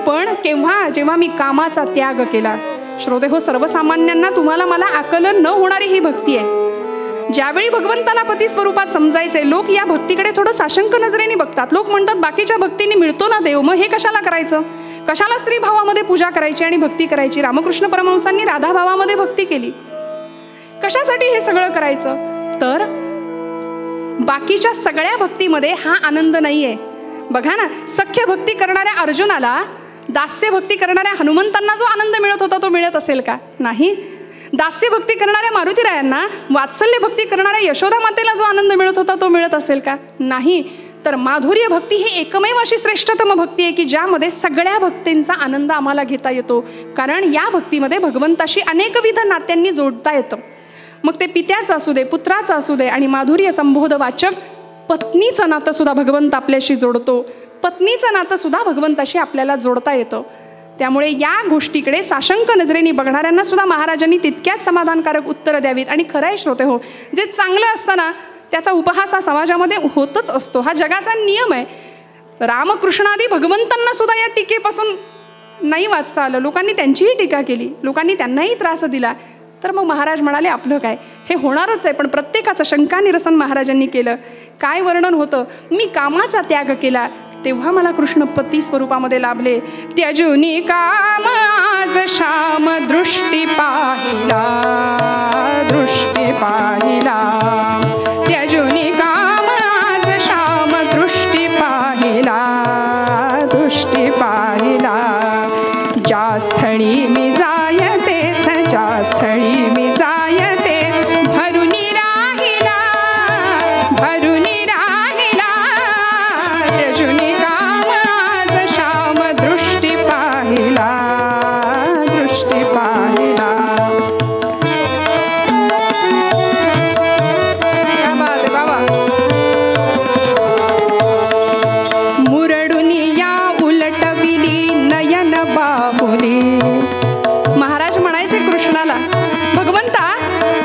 Speaker 1: पण केव्हा? जेव्हा मी कामाचा त्याग केला. श्रोते हो, सर्वसामान्यांना तुम्हाला मला आकलन न होणारी ही भक्ती आहे. ज्यावेळी भगवंताला पती स्वरूपात समजायचे, लोक या भक्तीकडे थोडं साशंक नजरेने बघतात. लोक म्हणतात बाकीच्या भक्तीने मिळतो ना देव, मग हे कशाला करायचं? कशाला स्त्री भावामध्ये पूजा करायची आणि भक्ती करायची? रामकृष्ण परमहंसांनी राधा भावामध्ये भक्ती केली. कशासाठी हे सगळं करायचं? तर बाकीच्या सगळ्या भक्तीमध्ये हा आनंद नाहीये. बघा ना, सख्य भक्ती करणाऱ्या अर्जुनाला दास्य भक्ती करणाऱ्या हनुमंतांना जो आनंद मिळत होता तो मिळत असेल का? नाही. दास्य भक्ती करणाऱ्या मारुतीरायांना, वात्सल्य भक्ती करणाऱ्या यशोदा मातेला जो आनंद मिळत होता तो मिळत असेल का? नाही. तर माधुर्य भक्ती ही एकमेव अशी श्रेष्ठतम भक्ती आहे की ज्यामध्ये सगळ्या भक्तींचा आनंद आम्हाला घेता येतो. कारण या भक्तीमध्ये भगवंताशी अनेकविध नात्यांनी जोडता येतं. मग ते पित्याचं असू दे, पुत्राचं असू दे, आणि माधुर्य संबोधवाचक पत्नीचं नातं सुद्धा भगवंत आपल्याशी जोडतो. पत्नीचं नातं सुद्धा भगवंताशी आपल्याला जोडता येतं. त्यामुळे या गोष्टीकडे साशंक नजरेने बघणाऱ्यांना सुद्धा महाराजांनी तितक्याच समाधानकारक उत्तरं द्यावीत. आणि खरं आहे श्रोते हो, जे चांगलं असतं ना त्याचा उपहास हा समाजामध्ये होतच असतो, हा जगाचा नियम आहे. रामकृष्णादी भगवंतांना सुद्धा या टीकेपासून नाही वाचता आलं. लोकांनी त्यांचीही टीका केली, लोकांनी त्यांनाही त्रास दिला. तर मग महाराज म्हणाले आपलं काय, हे होणारच आहे. पण प्रत्येकाचं शंका निरसन महाराजांनी केलं. काय वर्णन होतं? मी कामाचा त्याग केला तेव्हा मला कृष्ण पती स्वरूपामध्ये लाभले. त्यजुनी काम आज श्याम दृष्टी पाहिला, दृष्टी पाहिला. त्यजुनी काम आज श्याम दृष्टी पाहिला, दृष्टी पाहिला. ज्या स्थळी मी जायते, ज्या स्थळी मी जायते, भरुनी राहिला, भरुनी राहिला. त्यजुनी काम आज श्याम दृष्टी पाहिला, दृष्टी पाहिला. क्या बात आहे बाबा. मुरडुनी या उलटविली नयन बाहुली. महाराज म्हणायचे कृष्णाला, भगवंता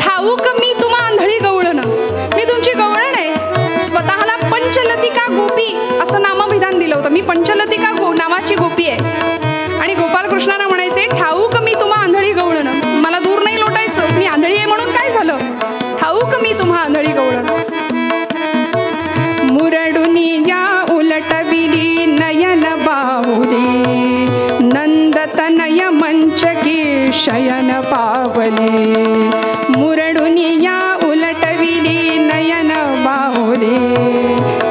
Speaker 1: ठाऊक मी तुम्हा आंधळी गवळण, मी तुमची गवळण आहे. स्वतःला पंचलतिका गोपी असं नामविधान दिलं होतं. मी पंचलतिका नावाची गोपी आहे. आणि गोपाल कृष्णाला म्हणायचे ठाऊक मी तुम्हा आंधळी गवळण, मला दूर नाही लोटायचं. मी आंधळी आहे म्हणून काय झालं? ठाऊक मी तुम्हा आंधळी गवळण. मुरडुनी या उलटविली नयन बाहुली, नंदतनय मंचकी शयन पावले. मुरडुनी या उलटविली नयन बाहुली,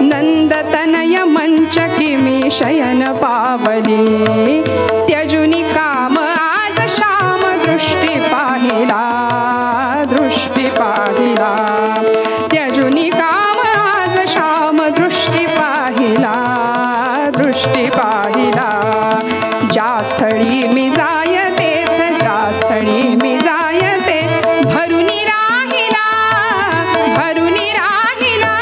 Speaker 1: नंदतनय मंचकी मी शयन पावले. त्यजुनी काम आज श्याम दृष्टी पाहिला, दृष्टी पाहिला. त्यजुनी काम आज श्याम दृष्टी पाहिला, दृष्टी पाहिला. ज्या स्थळी मी जायते, ज्या स्थळी मी जायते, भरुनी राहिला, भरुनी राहिला.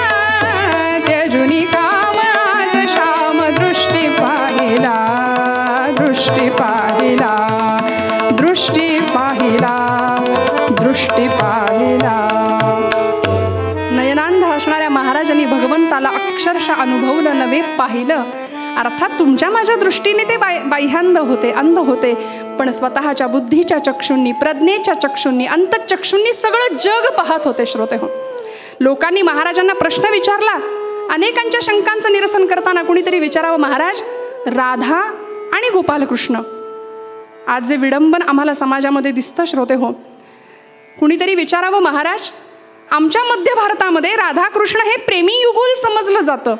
Speaker 1: त्यजुनी काम आज पाहिला, दृष्टी पाहिला, दृष्टी पाहिला, दृष्टी पाहिला. नयनांध असणाऱ्या महाराजांनी भगवंताला अक्षरशः अनुभवलं नव्हे, पाहिलं. अर्थात तुमच्या माझ्या दृष्टीने ते बाह्यांध होते, अंध होते, पण स्वतःच्या बुद्धीच्या चक्षुंनी, प्रज्ञेच्या चक्षुंनी, अंतःचक्षुंनी सगळं जग पाहत होते. श्रोते हो, लोकांनी महाराजांना प्रश्न विचारला. अनेकांच्या शंकांचं निरसन करताना कुणीतरी विचारावं, महाराज राधा आणि गोपालकृष्ण, आज जे विडंबन आम्हाला समाजामध्ये दिसतं श्रोते हो, कुणीतरी विचारावं, महाराज आमच्या मध्य भारतामध्ये राधाकृष्ण हे प्रेमी युगुल समजलं जातं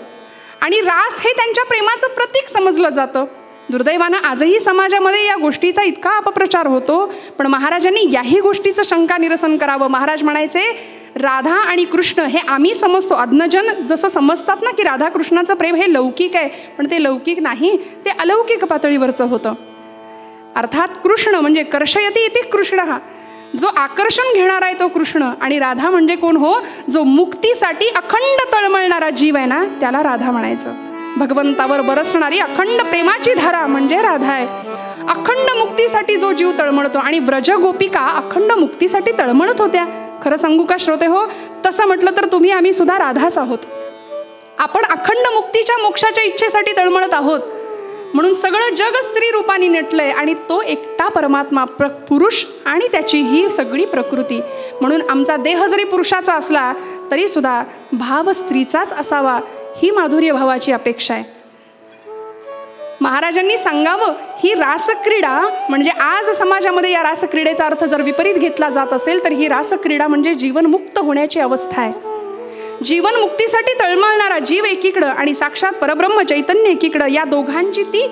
Speaker 1: आणि रास हे त्यांच्या प्रेमाचं प्रतीक समजलं जातं. दुर्दैवानं आजही समाजामध्ये या गोष्टीचा इतका अपप्रचार होतो, पण महाराजांनी याही गोष्टीचं शंका निरसन करावं. महाराज म्हणायचे, राधा आणि कृष्ण हे आम्ही समजतो, अज्ञजन जसं समजतात ना की राधाकृष्णाचं प्रेम हे लौकिक आहे, पण ते लौकिक नाही, ते अलौकिक पातळीवरचं होतं. अर्थात कृष्ण म्हणजे कर्षयती इति कृष्ण, हा जो आकर्षण घेणारा आहे तो कृष्ण, आणि राधा म्हणजे कोण हो, जो मुक्तीसाठी अखंड तळमळणारा जीव आहे ना, त्याला राधा म्हणायचं. भगवंतावर बरसणारी अखंड प्रेमाची धारा म्हणजे राधा आहे. अखंड मुक्तीसाठी जो जीव तळमळतो, आणि व्रज गोपिका अखंड मुक्तीसाठी तळमळत होत्या. खरं सांगू का श्रोते हो, तसं म्हटलं तर तुम्ही आम्ही सुद्धा राधाच आहोत. आपण अखंड मुक्तीच्या मोक्षाच्या इच्छेसाठी तळमळत आहोत. म्हणून सगळं जग स्त्री रूपाने नटलंय, आणि तो एकटा परमात्मा पुरुष आणि त्याची ही सगळी प्रकृती. म्हणून आमचा देह जरी पुरुषाचा असला तरी सुद्धा भाव स्त्रीचाच असावा, ही माधुर्य भावाची अपेक्षा आहे. महाराजांनी सांगावं, ही रासक्रीडा म्हणजे आज समाजामध्ये या रासक्रीडेचा अर्थ जर विपरीत घेतला जात असेल तर ही रासक्रीडा म्हणजे जीवनमुक्त होण्याची अवस्था आहे. जीवन मुक्तीसाठी तळमळणारा जीव एकीकडं आणि साक्षात परब्रह्म चैतन्य एकीकडं, या दोघांची ती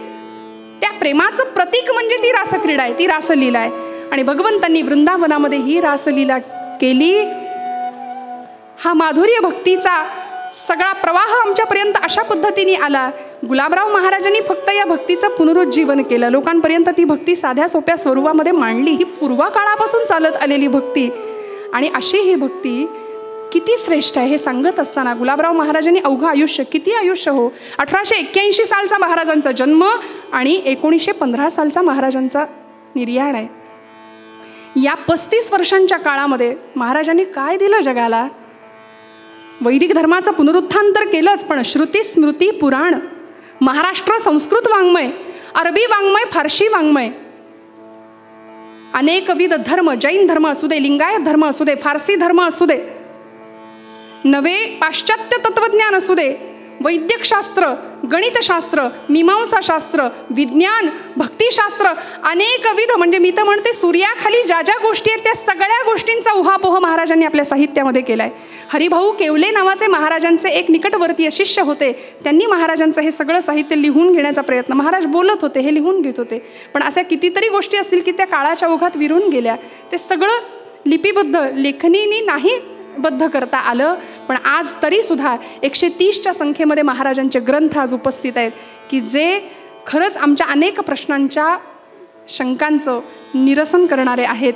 Speaker 1: त्या प्रेमाचं प्रतीक म्हणजे ती रासक्रीडा आहे, ती रासलीला आहे. आणि भगवंतांनी वृंदावनामध्ये ही रासलीला केली. हा माधुर्य भक्तीचा सगळा प्रवाह आमच्यापर्यंत अशा पद्धतीने आला. गुलाबराव महाराजांनी फक्त या भक्तीचं पुनरुज्जीवन केलं, लोकांपर्यंत ती भक्ती साध्या सोप्या स्वरूपामध्ये मांडली. ही पूर्वकाळापासून चालत आलेली भक्ती, आणि अशी ही भक्ती किती श्रेष्ठ आहे हे सांगत असताना गुलाबराव महाराजांनी अवघं आयुष्य, किती आयुष्य हो, 1881 सालचा महाराजांचा जन्म आणि 1915 सालचा महाराजांचा निर्याण आहे. या 35 वर्षांच्या काळामध्ये महाराजांनी काय दिलं जगाला? वैदिक धर्माचं पुनरुत्थान तर केलंच, पण श्रुती स्मृती पुराण, महाराष्ट्र संस्कृत वाङ्मय, अरबी वाङ्मय, फारशी वाङ्मय, अनेकविध धर्म, जैन धर्म असू दे, लिंगायत धर्म असू दे, फारसी धर्म असू दे, नवे पाश्चात्य तत्वज्ञान असू दे, वैद्यकशास्त्र, गणितशास्त्र, मीमांसाशास्त्र, विज्ञान, भक्तिशास्त्र, अनेकविध म्हणजे मी तर म्हणते सूर्याखाली ज्या ज्या गोष्टी आहेत त्या सगळ्या गोष्टींचा उहापोह महाराजांनी आपल्या साहित्यामध्ये केलाय. हरिभाऊ केवले नावाचे महाराजांचे एक निकटवर्तीय शिष्य होते, त्यांनी महाराजांचं हे सगळं साहित्य लिहून घेण्याचा प्रयत्न, महाराज बोलत होते हे लिहून घेत होते, पण अशा कितीतरी गोष्टी असतील की त्या काळाच्या ओघात विरून गेल्या. ते सगळं लिपिबद्ध लेखणीने नाही बद्ध करता आलं, पण आज तरी सुद्धा 130च्या संख्येमध्ये महाराजांचे ग्रंथ आज उपस्थित आहेत की जे खरंच आमच्या अनेक प्रश्नांच्या शंकांचं निरसन करणारे आहेत.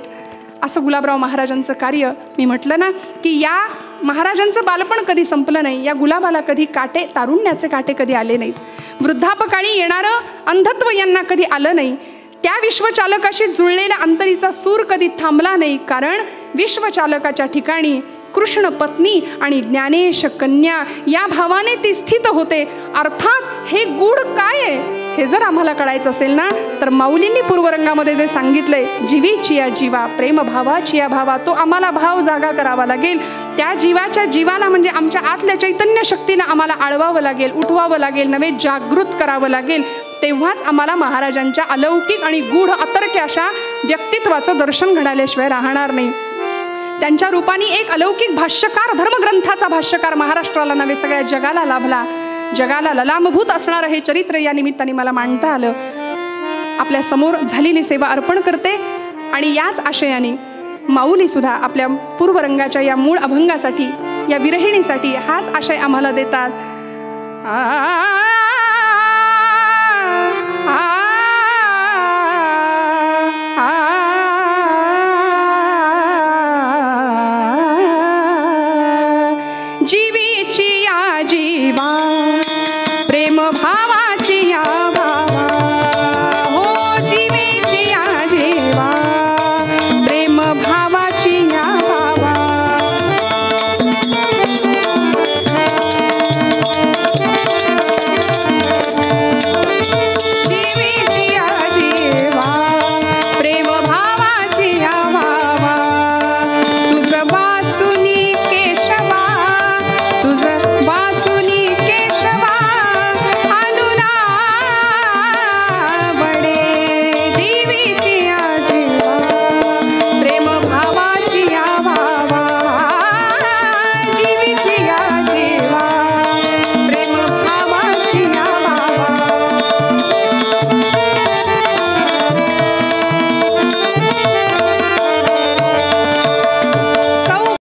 Speaker 1: असं गुलाबराव महाराजांचं कार्य. मी म्हटलं ना की या महाराजांचं बालपण कधी संपलं नाही, या गुलाबाला कधी काटे, तारुण्याचे काटे कधी आले नाहीत, वृद्धापकाळी येणारं अंधत्व यांना कधी आलं नाही, त्या विश्वचालकाशी जुळलेल्या अंतरीचा सूर कधी थांबला नाही, कारण विश्वचालकाच्या ठिकाणी कृष्ण पत्नी आणि ज्ञानेश कन्या या भावाने ते स्थित होते. अर्थात हे गूढ काय आहे हे जर आम्हाला कळायचं असेल ना तर माऊलींनी पूर्वरंगामध्ये जे सांगितलंय, जीवीची या जीवा, प्रेम भावाची या भावा, तो आम्हाला भाव जागा करावा लागेल. त्या जीवाच्या जीवाला म्हणजे आमच्या आतल्या चैतन्य शक्तीला आम्हाला आळवावं लागेल, उठवावं लागेल, नवे जागृत करावं लागेल. तेव्हाच आम्हाला महाराजांच्या अलौकिक आणि गूढ अतर्क्य अशा व्यक्तित्वाचं दर्शन घडल्याशिवाय राहणार नाही. त्यांच्या रूपाने एक अलौकिक भाष्यकार, धर्मग्रंथाचा भाष्यकार महाराष्ट्राला नव्हे सगळ्या जगाला लाभला. जगाला ललामभूत असणारं हे चरित्र या निमित्ताने मला मांडता आलं. आपल्या समोर झालेली सेवा अर्पण करते आणि याच आशयाने माऊली सुद्धा आपल्या पूर्वरंगाच्या या मूळ अभंगासाठी, या विरहिणीसाठी हाच आशय आम्हाला देतात.